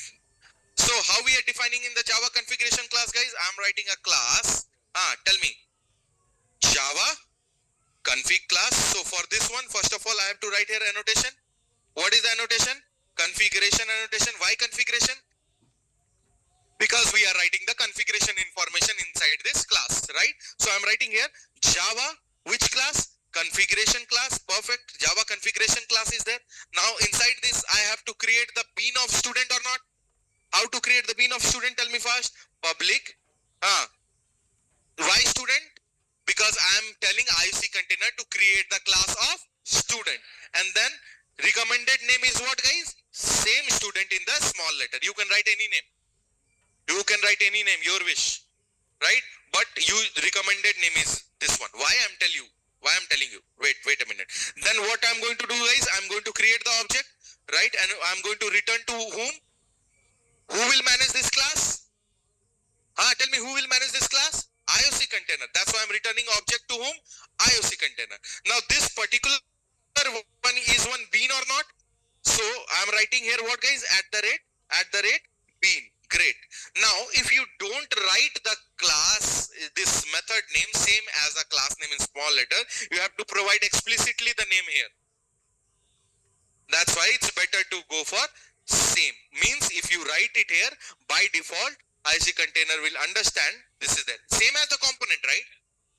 So how we are defining in the Java configuration class, guys? I'm writing a class. Tell me. Java config class. So for this one, first of all, I have to write here annotation. What is the annotation? Configuration annotation. Why configuration? Because we are writing the configuration information inside this class, right? So I'm writing here Java, which class? Configuration class. Perfect. Java configuration class is there. Now inside this, I have to create the bean of student or not? How to create the bean of student? Tell me first. Public. Why student? Because I am telling IOC container to create the class of student. And then recommended name is what, guys? Same student in the small letter. You can write any name. You can write any name, your wish, right? But you recommended name is this one. Why I'm telling you? Wait a minute. Then what I'm going to do, guys? I'm going to create the object, right? And I'm going to return to whom? Who will manage this class? Tell me who will manage this class? IOC container. That's why I'm returning object to whom? IOC container. Now this particular one is one bean or not? So I'm writing here what, guys? At the rate bean. Great. Now, if you don't write the class, this method name, same as a class name in small letter, you have to provide explicitly the name here. That's why it's better to go for same. Means if you write it here, by default, IC container will understand this is there. Same as the component, right?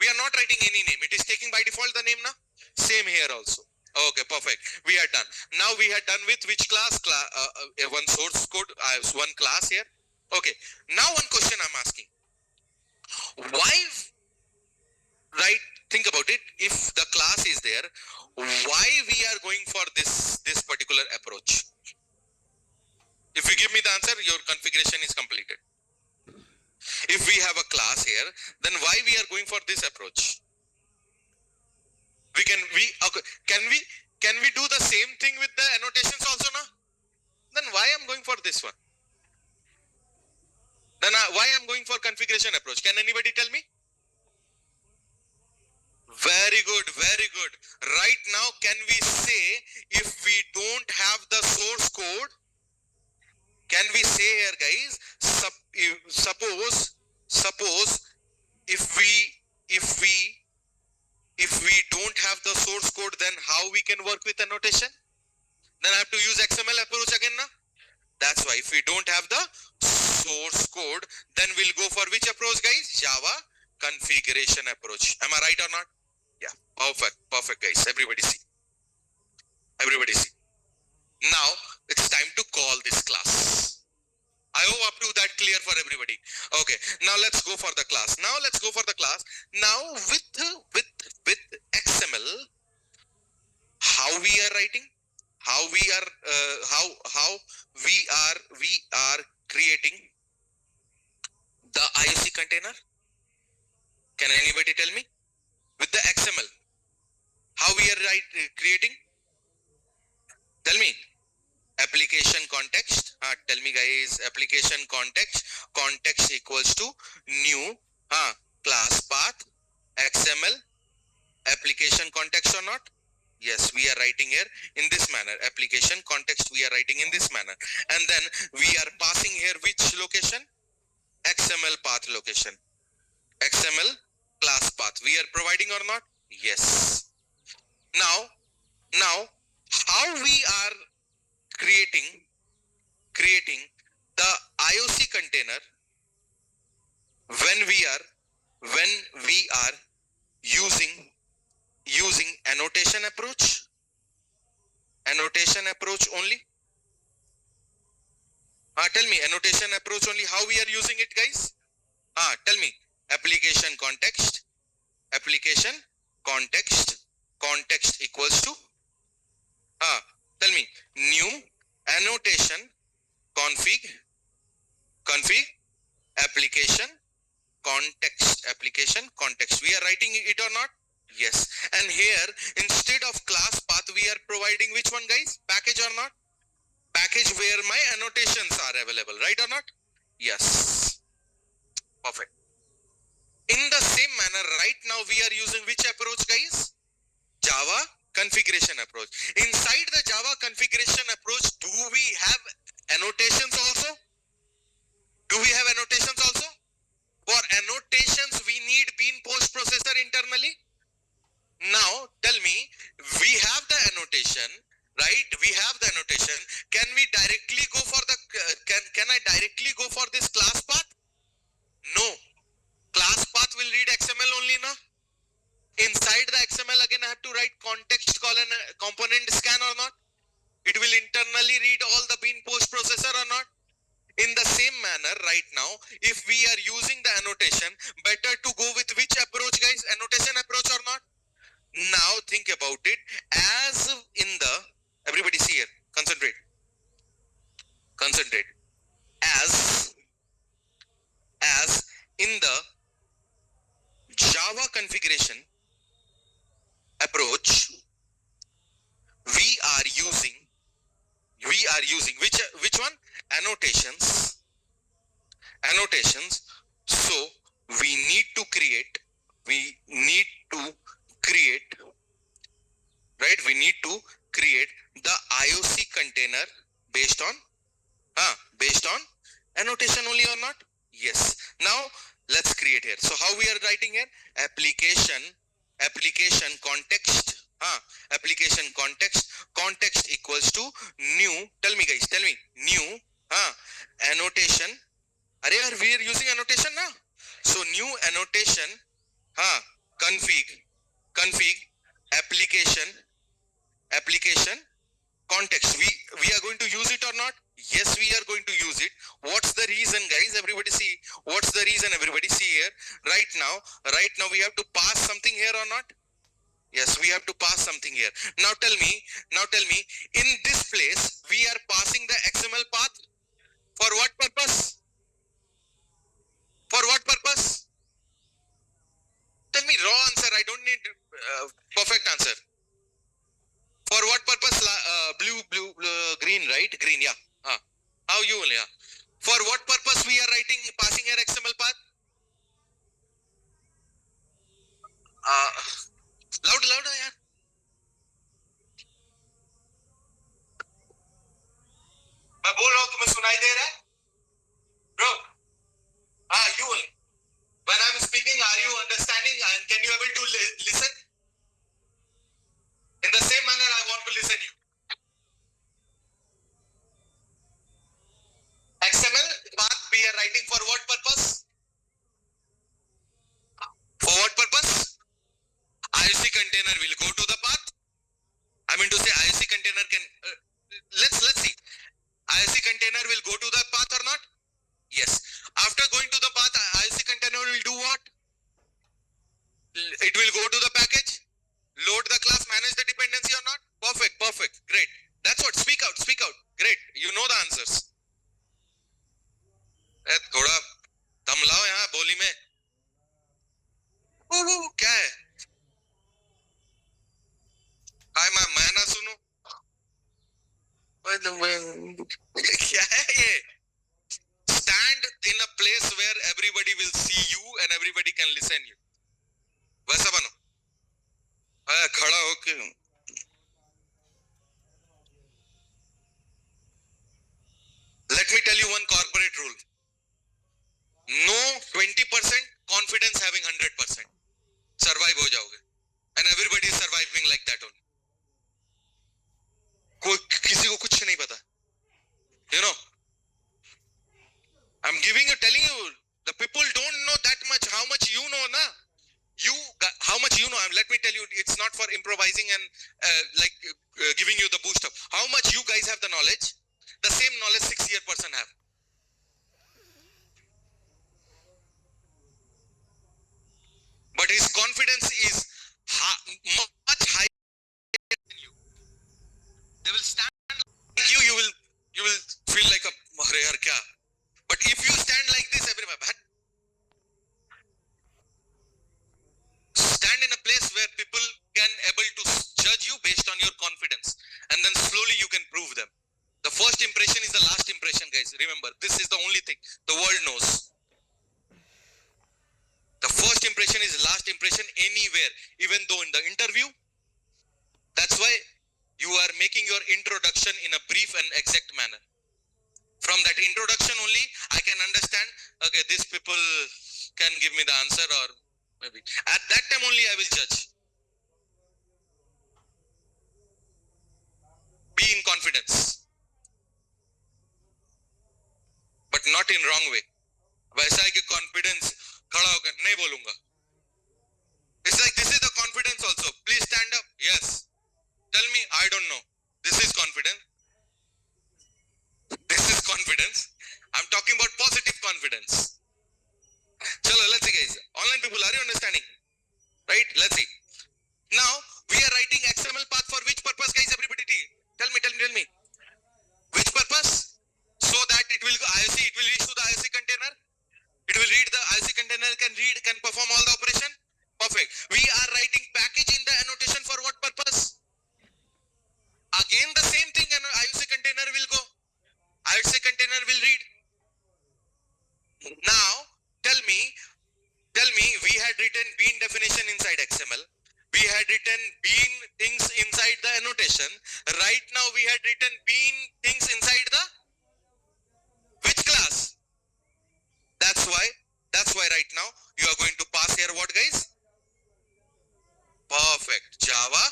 We are not writing any name. It is taking by default the name now. Same here also. Okay, perfect. We are done. Now we are done with which class? One source code. I have one class here. Okay, now one question I'm asking. Why, right, think about it, if the class is there, why we are going for this particular approach? If you give me the answer, your configuration is completed. If we have a class here, then why we are going for this approach? Can we do the same thing with the annotations also now? Then why I'm going for this one? Then why I'm going for configuration approach? Can anybody tell me? Very good, very good. Right now, can we say if we don't have the source code, can we say here, guys, suppose if we don't have the source code, then how we can work with annotation? Then I have to use XML approach again now. That's why if we don't have the source code, then we'll go for which approach, guys? Java configuration approach. Am I right or not? Yeah, perfect, guys. Everybody see. Now it's time to call this class. I hope up to that clear for everybody. Okay, now let's go for the class. Now with XML, how we are writing, how we are creating the IOC container. Can anybody tell me? With the XML, how we are creating? Tell me. Application context. Tell me, guys. Application context equals to new class path XML application context or not? Yes, we are writing here in this manner. Application context we are writing in this manner. And then we are passing here which location? XML path location. XML class path. We are providing or not? Yes. Now, how we are creating the IOC container when we are using annotation approach only. Tell me, annotation approach only, how we are using it, guys? Tell me. Application context context equals to tell me, new annotation config application context. We are writing it or not? Yes. And here, instead of class path, we are providing which one, guys? Package or not? Package where my annotations are available, right or not? Yes. Perfect. In the same manner, right now we are using which approach, guys? Java configuration approach. Inside the Java configuration approach, do we have annotations also? Do we have annotations also? For annotations, we need bean post processor internally. Now, tell me, we have the annotation, right? We have the annotation. Can we directly go for the, can I directly go for this class path? No. Class path will read XML only, na? Inside the XML, again, I have to write context colon component scan or not? It will internally read all the bean post processor or not? In the same manner, right now, if we are using the annotation, better to go with which approach, guys? Annotation approach or not? Now think about it. As in the, everybody see here, concentrate. As in the Java configuration approach, we are using which one? Annotations. So we need to create, right? We need to create the IOC container based on annotation only or not? Yes. Now let's create here. So how we are writing here? Application context. Application context equals to new. Tell me, guys. Tell me. New. Annotation. We are using annotation now. So new annotation. Config. Application context. We are going to use it or not? Yes, we are going to use it. What's the reason, guys? Everybody see. What's the reason? Everybody see here. Right now we have to pass something here or not? Yes, we have to pass something here. Now tell me, in this place, we are passing the XML path. For what purpose? Tell me raw answer. I don't need perfect answer. For what purpose? Blue, green, right? Green, yeah. How you will, yeah. For what purpose we are passing here XML path? Loud, yeah. मैं बोल रहा हूँ तुम्हें सुनाई दे रहा है? Bro, you will. When I'm speaking, are you understanding and can you able to listen? In the same manner, I want to listen you. XML path we are writing for what purpose? For what purpose? IOC container will go to the path. I mean to say IOC container can, let's see. IOC container will go to the path or not? Yes. After going to the path, IOC container will do what? It will go to the package, load the class, manage the dependency or not? Perfect, great. That's what, speak out, great, you know the answers. थोड़ा दम लाओ यहाँ बोली में. क्या है? मैं ना सुनूं? क्या है ये? Stand in a place where everybody will see you and everybody can listen you. वैसा बनो. खड़ा होके that only. कोई किसी को कुछ नहीं पता. You know, I'm telling you, the people don't know that much. How much you know, na? How much you know? Let me tell you, it's not for improvising and giving you the boost up. How much you guys have the knowledge? The same knowledge 6-year person have. But his confidence is much higher than you. They will stand like you will feel like a yaar kya. But if you stand like this, everybody stand in a place where people can able to judge you based on your confidence, and then slowly you can prove them. The first impression is the last impression, guys. Remember, this is the only thing the world knows. The first impression is last impression anywhere, even though in the interview. That's why you are making your introduction in a brief and exact manner. From that introduction only, I can understand, okay, these people can give me the answer, or maybe at that time only I will judge. Be in confidence, but not in wrong way. वैसा है कि confidence खड़ा होकर नहीं बोलूंगा. It's like this is the confidence also. Please stand up. Yes. Tell me, I don't know. This is confidence. This is confidence. I'm talking about positive confidence. Chalo, let's see, guys. Online people, are you understanding? Right? Let's see. Now, we are writing XML path for which purpose, guys? Everybody, tell me. Which purpose? So that it will go IOC, it will reach to the IOC container. It will read the IOC container, can perform all the operation. Perfect. We are writing package in the annotation for what purpose? Again, the same thing, and IOC container will go. IOC container will read. Now, tell me, we had written bean definition inside XML. We had written bean things inside the annotation. Right now, we had written bean things inside the which class? That's why right now you are going to pass here what, guys? Perfect. Java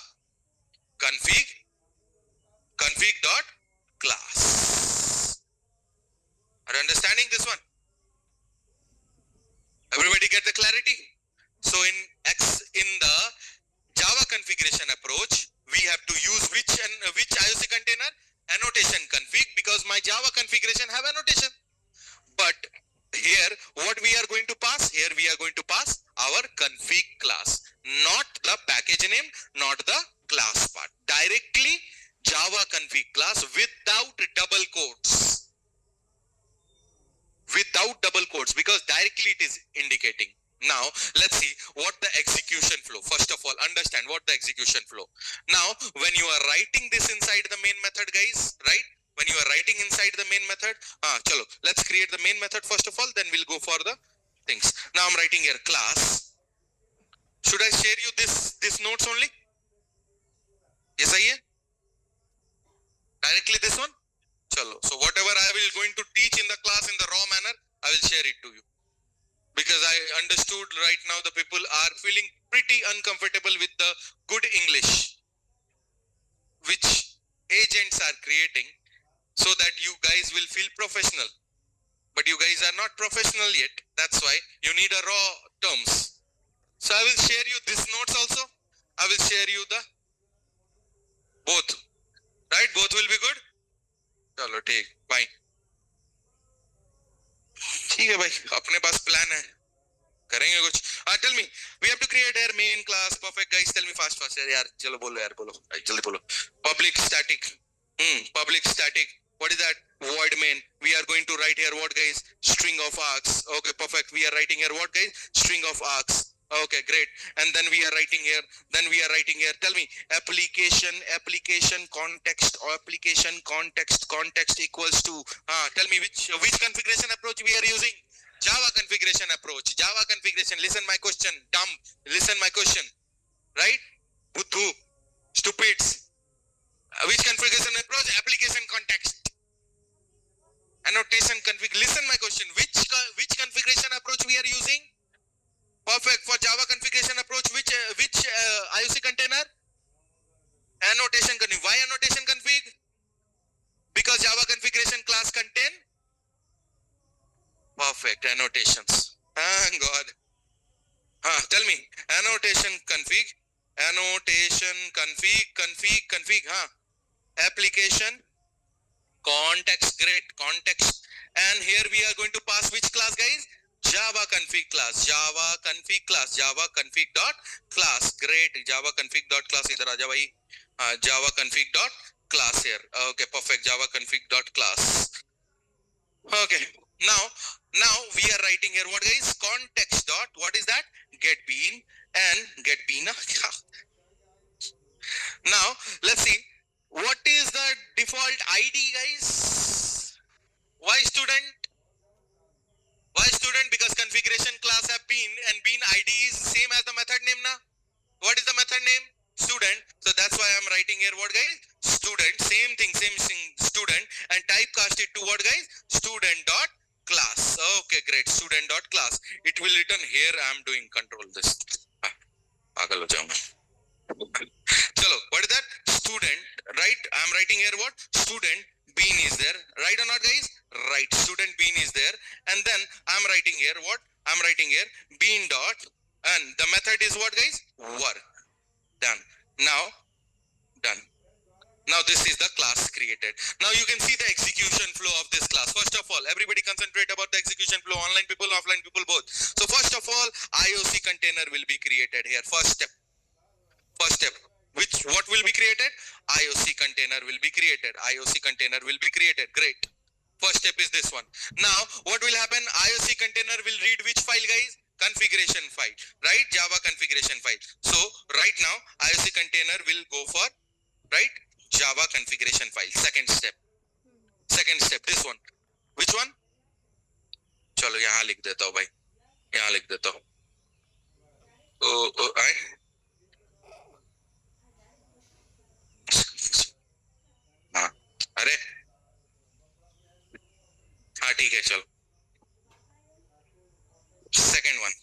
config dot class. Are you understanding this one? Everybody get the clarity? So in the Java configuration approach, we have to use which IOC container? Annotation config, because my Java configuration have annotation. But here, what we are going to pass? Here we are going to pass our config class, not the package name, not the class part. Directly Java config class without double quotes. Without double quotes, because directly it is indicating. Now, let's see what the execution flow. First of all, understand what the execution flow. Now, when you are writing this inside the main method, guys, right? When you are writing inside the main method, chalo, let's create the main method first of all, then we'll go for the things. Now I'm writing here class. Should I share you this notes only? Yes, I am. Directly this one? Chalo. So whatever I will going to teach in the class in the raw manner, I will share it to you. Because I understood right now the people are feeling pretty uncomfortable with the good English, which agents are creating, so that you guys will feel professional. But you guys are not professional yet. That's why you need a raw terms. So I will share you this notes also. I will share you the both. Right? Both will be good? Chalo, take. Bye. ठीक है भाई, अपने पास plan है, करेंगे कुछ. Tell me, we have to create our main class. Perfect, guys. Tell me fast यार. चलो बोलो यार, बोलो जल्दी बोलो. Public static. Public static. What is that? Void main. We are going to write here what, guys? String of args. Okay, perfect. We are writing here what, guys? String of args. Okay, great. And then we are writing here. Tell me, application context or application context equals to. Tell me which configuration approach we are using. Java configuration approach. Java configuration. Listen my question. Dumb. Listen my question. Right? Buddhu. Stupids. Which configuration approach? Application context. Annotation config. Listen my question. Which configuration approach we are using? Perfect. For Java configuration approach, which IOC container? Perfect. Annotations. God. Tell me. Annotation config. Annotation config. Application. Context. Great. Context. And here we are going to pass which class, guys? Java config class. Java config class. Java config dot class. Great. Java config dot class. Idhar aaja bhai. Java config dot class here. Okay, perfect. Java config dot class. Okay. Now we are writing here what, guys? Context dot, what is that? Get bean and get bean. Now let's see what is the default ID, guys. Why student? Why student? Because configuration class have bean and bean ID is same as the method name na. What is the method name? Student. So that's why I'm writing here what, guys? Student. Same thing, student, and typecast it to what, guys? Student dot class. Okay, great. Student dot class. It will return here. I'm doing control this. Pagal ho jaunga. Chalo, what is that? Student, right? I'm writing here what? Student bean is there. Right or not, guys? Right. Student bean is there. And then I'm writing here what? I'm writing here bean dot, and the method is what, guys? Work. Done. Now, done. Now this is the class created. Now you can see the execution flow of this class. First of all, everybody concentrate about the execution flow. Online people, offline people, both. So first of all, IOC container will be created here. First step. What will be created? IOC container will be created. IOC container will be created. Great. First step is this one. Now, what will happen? IOC container will read which file, guys? Configuration file, right? Java configuration file. So right now, IOC container will go for, right? Java configuration file. Second step, this one. Which one? चलो यहाँ लिख देता हूँ भाई, यहाँ लिख देता हूँ. हाँ, अरे हाँ ठीक है चलो. Second one,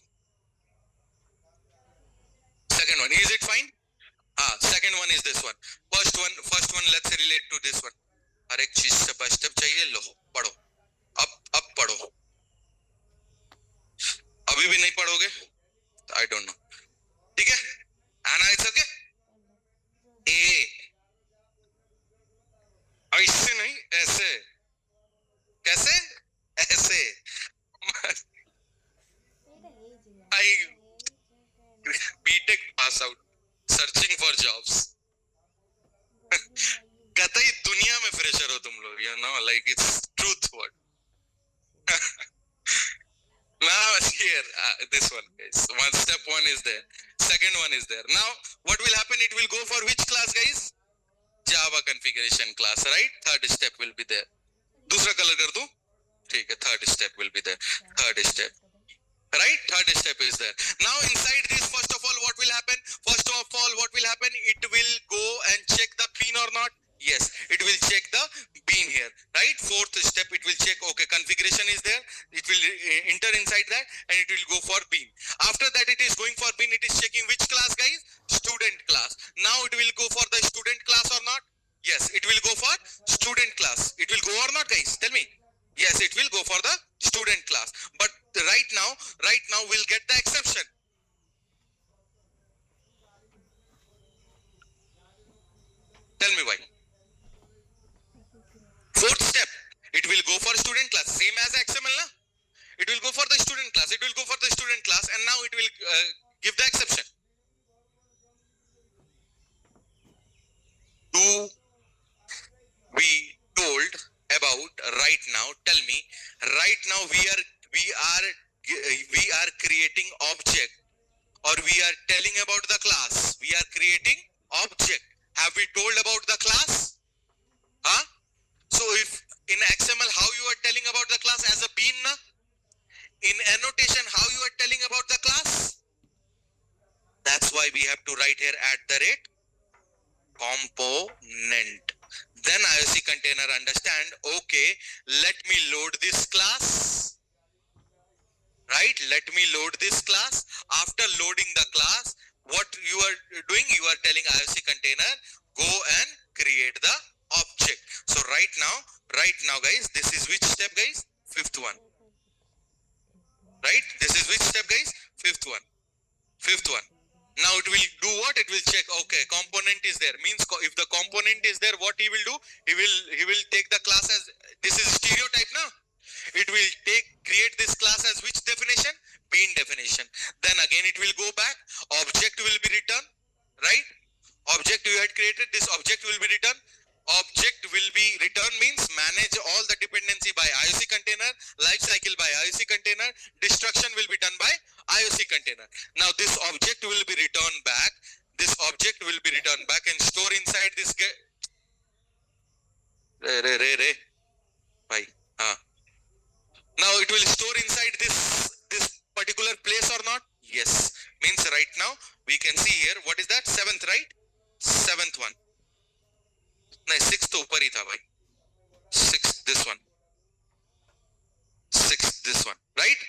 is it fine? Second one is this one. First one let's relate to this one. हर एक चीज से by step चाहिए. लो पढ़ो, अब पढ़ो. अभी भी नहीं पढ़ोगे? I don't know. ठीक है? Anna, it's okay? ऐसे नहीं, ऐसे. कैसे? ऐसे. I BTech pass out, searching for jobs. कतई दुनिया में फ्रेशर हो तुम लोग, you know, like it's truth word. Now here, this one, guys. Step one is there. Second one is there. Now, what will happen? It will go for which class, guys? Java configuration class, right? Third step will be there. दूसरा color कर दूं? ठीक है. Third step will be there. Third step. Right? Third step is there. Now inside this, first of all, what will happen? It will go and check the bean or not. Yes, it will check the bean here. Right? Fourth step, it will check, okay, configuration is there. It will enter inside that and it will go for bean. After that, it is going for bean. It is checking which class, guys? Student class. Now it will go for the student class or not? Yes, it will go for student class. It will go or not, guys? Tell me. Yes, it will go for the student class. But right now we'll get the exception. Tell me why. Fourth step, it will go for student class. Same as XML, na? It will go for the student class. And now it will give the exception. Do we told about right now? Tell me. Right now we are creating object, or we are telling about the class. We are creating object. Have we told about the class? So if in XML, how you are telling about the class as a bean, na? In annotation, how you are telling about the class? That's why we have to write here @component. Then IOC container understand, okay, let me load this class. Right? Let me load this class. After loading the class, what you are doing? You are telling IOC container, go and create the object. So right now, guys, this is which step, guys? Fifth one. right? This is which step, guys? Fifth one. Now it will do what? It will check, okay, component is there, means if the component is there, what he will do? He will take the class as, this is stereotype now. It will create this class as which definition? Bean definition. Then again it will go back, object will be returned, right? Object you had created, this object will be returned. Object will be returned means manage all the dependency by IOC container, life cycle by IOC container, destruction will be done by IOC container. Now this object will be returned back. This object will be returned back and store inside this Now it will store inside this particular place or not? Yes. Means right now we can see here, what is that? Seventh, right? Seventh one. No, sixth ऊपर ही था भाई. Sixth, this one. Sixth, this one. Right?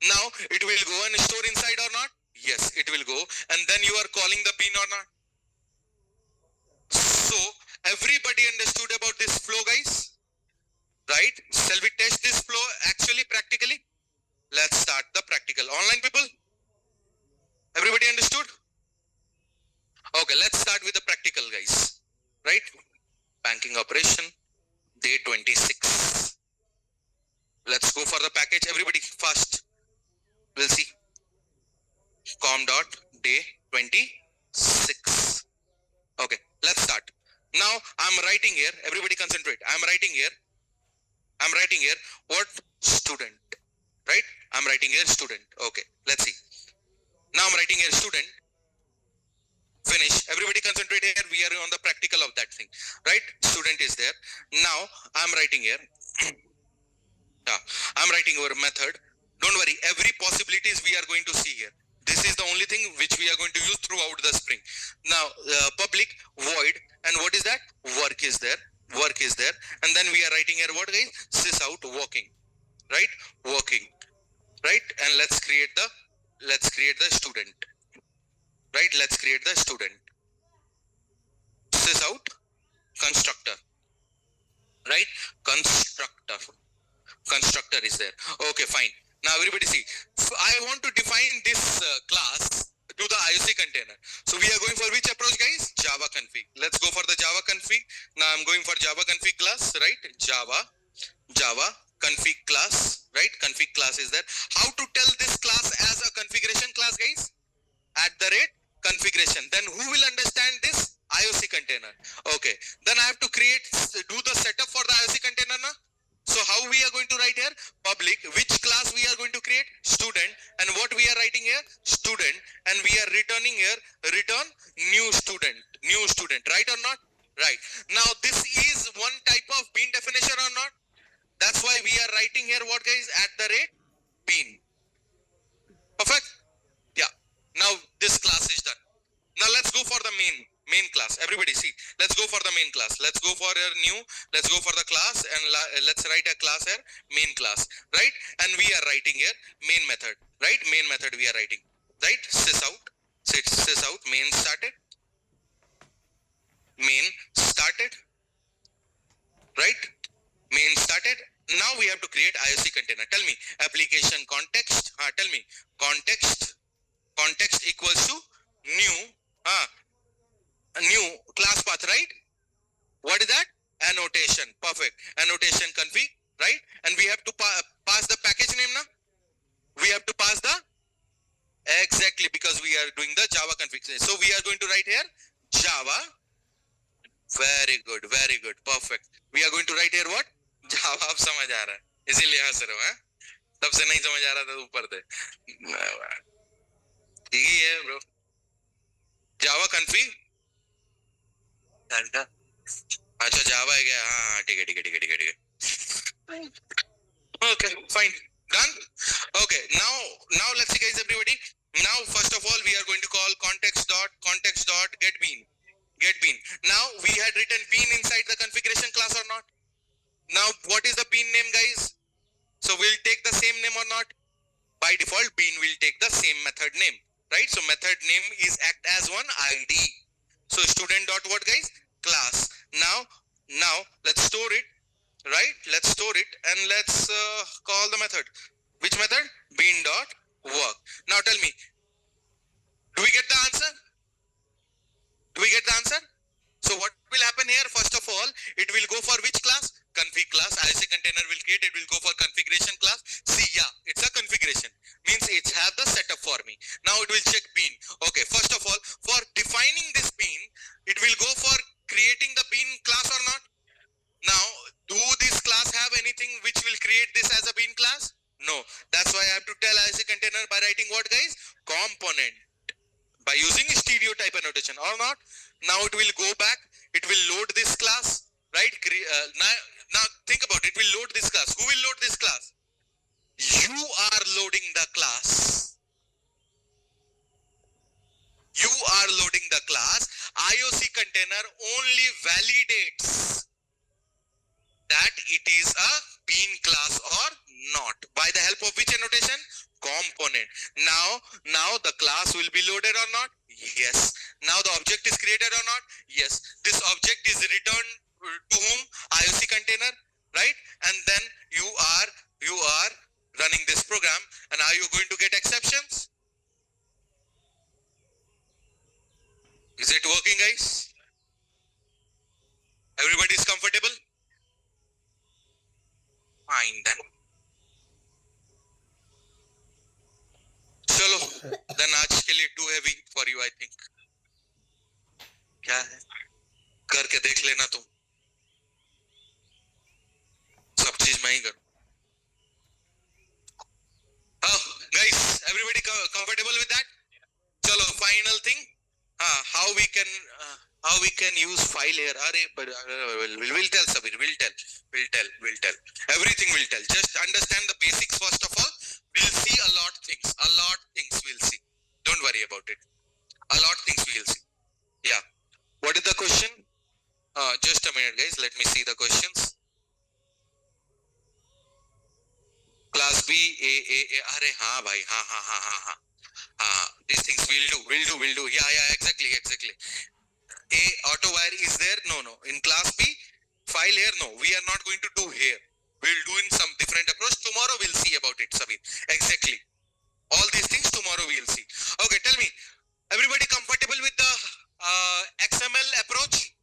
Now it will go and store inside or not? Yes, it will go. And then you are calling the bean or not? So everybody understood about this flow, guys? Right? Shall we test this flow actually practically? Let's start the practical. Online people? Everybody understood? Okay, let's start with the practical, guys. Right? Banking operation, day 26. Let's go for the package. Everybody fast. We'll see. Com dot day 26. Okay, let's start. Now I'm writing here. Everybody concentrate. I'm writing here what? Student. Right? I'm writing here student. Okay, let's see. Now I'm writing here student. Finish. Everybody concentrate here. We are on the practical of that thing. Right? Student is there. Now I'm writing here. I'm writing our method. Don't worry. Every possibilities we are going to see here. This is the only thing which we are going to use throughout the spring. Now, public void, and what is that? Work is there. Work is there. And then we are writing here what, guys? Sys out working. Right? Working. Right? And let's create the student. Right? Let's create the student. Sys out constructor. Right? Constructor is there. Okay, fine. Now everybody see. I want to define this class to the IOC container. So we are going for which approach, guys? Java config. Let's go for the Java config. Now I'm going for Java config class, right? Java config class, right? Config class is there. How to tell this class as a configuration class, guys? @configuration. Then who will understand this? IOC container. Okay. Then I have to do the setup for the IOC container now. So how we are going to write here? Public. Which class we are going to create? Student. And what we are writing here? Student. And we are returning here, return new student. New student. Right or not? Right. Now this is one type of bean definition or not? That's why we are writing here what, guys? @bean. Perfect? Yeah. Now this class is done. Now let's go for the main class. Everybody see. Let's go for the main class. Let's go for a new. Let's go for the class and let's write a class here. Main class. Right? And we are writing here main method. Right? Main method we are writing. Right? Sys out. Sys out. Main started. Main started. Right? Main started. Now we have to create IOC container. Tell me. Application context. Tell me. Context equals to new. New class path, right? What is that? Annotation. Perfect. Annotation config, right? And we have to pass the package name now. We have to pass the exactly, because we are doing the Java config. So we are going to write here Java. Very good. Very good. Perfect. We are going to write here what? Java. आप समझ आ रहा है? इसीलिए हंस रहे हो, हैं? तब से नहीं समझ आ रहा था ऊपर थे. ठीक ही है, bro. Java config. अच्छा जावा है क्या? हाँ ठीक है. Okay, fine, done. Okay, now let's see, guys. Everybody. Now first of all we are going to call context dot get bean. Now we had written bean inside the configuration class or not? Now what is the bean name, guys? So we'll take the same name or not? By default bean will take the same method name, right? So method name is act as one ID. So student dot what, guys? Class. Now let's store it, right? Let's store it and let's call the method. Which method? bean dot work. Now tell me, do we get the answer? Do we get the answer? So what will happen here? First of all, it will go for which class? Config class. IOC container will create. It will go for configuration class. See, yeah, it's a configuration. Means it have the setup for me. Now it will check bean. Okay, first of all, for defining this bean, it will go for creating the bean class or not? Now, do this class have anything which will create this as a bean class? No. That's why I have to tell IOC container by writing what, guys? Component. By using stereotype annotation or not. Now it will go back. It will load this class, right? Now think about it. It will load this class. Who will load this class? You are loading the class. You are loading the class. IOC container only validates that it is a bean class or not. By the help of which annotation? Component. Now the class will be loaded or not? Yes. Now the object is created or not? Yes. This object is returned to whom? IOC container, right? And then you are running this program, and are you going to get exceptions? Is it working, guys? Everybody is comfortable? Fine then. चलो, then आज के लिए too heavy for you, I think. क्या है? करके देख लेना तुम. सब चीज मैं ही करूँ. Oh, guys, everybody comfortable with that? चलो, final thing. How we can use file here? We'll tell Sabir. We'll tell. Everything will tell. Just understand the basics first of all. We'll see a lot things we'll see. Don't worry about it. A lot things we'll see. Yeah. What is the question? Just a minute, guys. Let me see the questions. Class B, A. Arey, हाँ भाई, हाँ. These things we'll do. Yeah, exactly. A auto wire is there? No. In class B, file here, no. We are not going to do here. We'll do in some different approach. Tomorrow we'll see about it, Sabir. Exactly. All these things tomorrow we'll see. Okay, tell me. Everybody comfortable with the XML approach?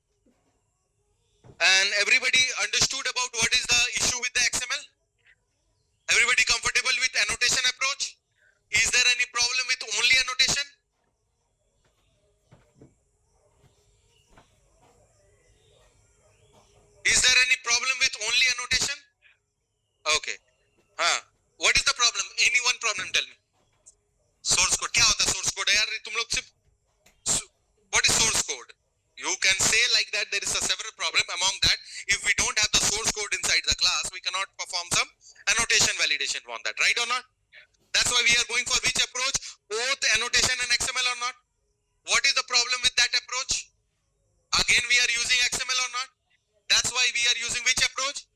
And everybody understood about what is the issue with the XML? Everybody comfortable with annotation approach? Is there any problem with only annotation? Is there any problem with only annotation? Okay. What is the problem? Any one problem, tell me. Source code. क्या होता है source code? यार तुम लोग सिर्फ. What is source code? You can say like that there is a several problem. Among that, if we don't have the source code inside the class, we cannot perform some annotation validation on that. Right or not? That's why we are going for which approach? Both annotation and XML or not? What is the problem with that approach? Again, we are using XML or not? That's why we are using which approach?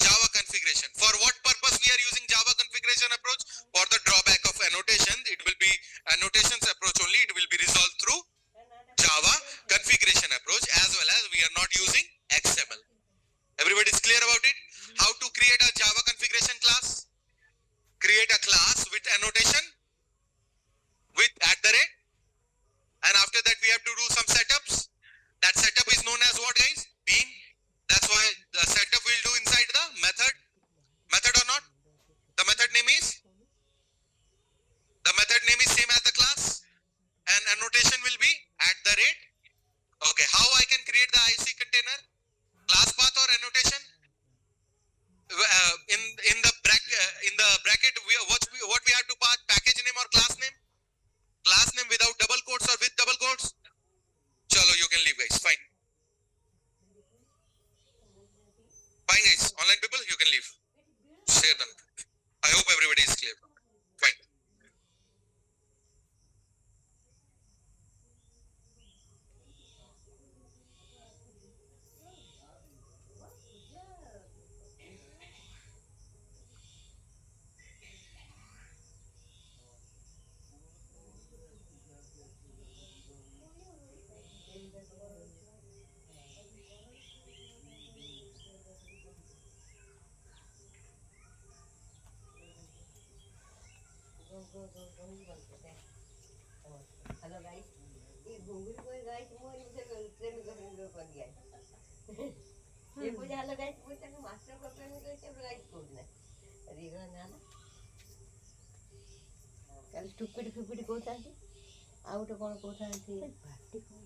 Java configuration. For what purpose we are using Java configuration approach? For the drawback of annotation, it will be annotations approach only. It will be resolved through Java configuration approach, as well as we are not using XML. Everybody is clear about it? How to create a Java configuration class? Create a class with annotation with @ and after that we have to do some setups. That setup is known as what, guys? Bean. That's why the setup we'll do inside the method or not? The method name is same as the class, and hello guys, ये घुंगरू कोई guys मोर मुझे train को प्रेम कर दिया ये पूजा hello guys पूछा कि मास्टर को प्रेम करके गाइस कोडने रीगला नाला कल स्टुपिड फुपिड कोथांती आ गोटे कोन कोथांती पार्टी कोन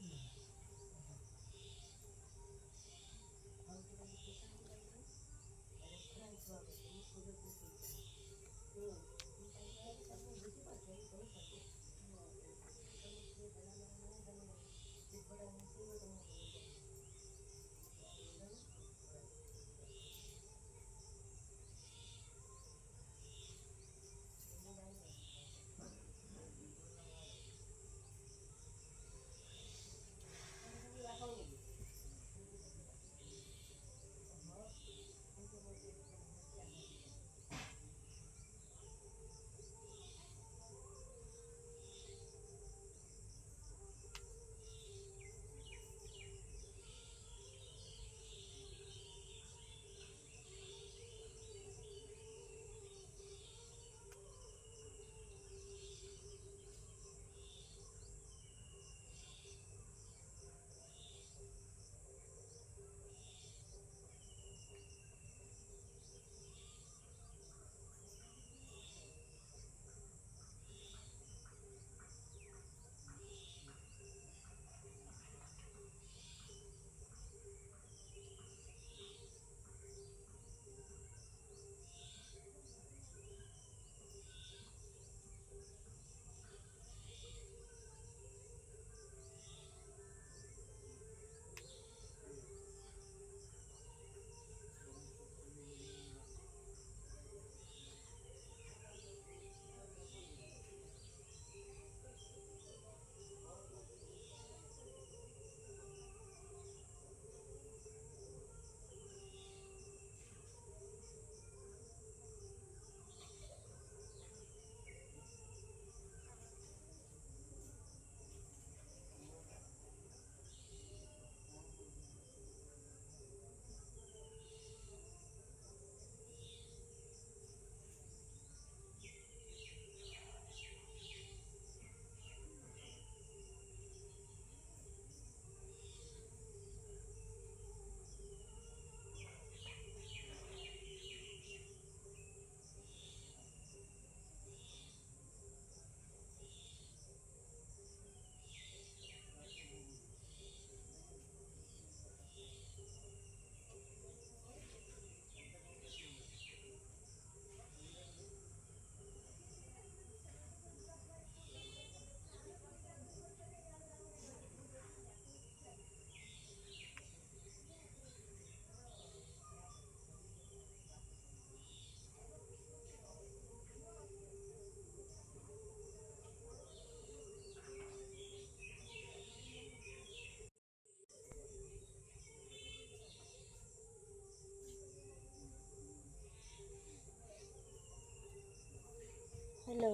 हेलो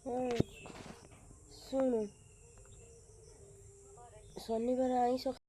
हाँ ଶୁଣୁ ଶନିବାର ଆଇଁଷ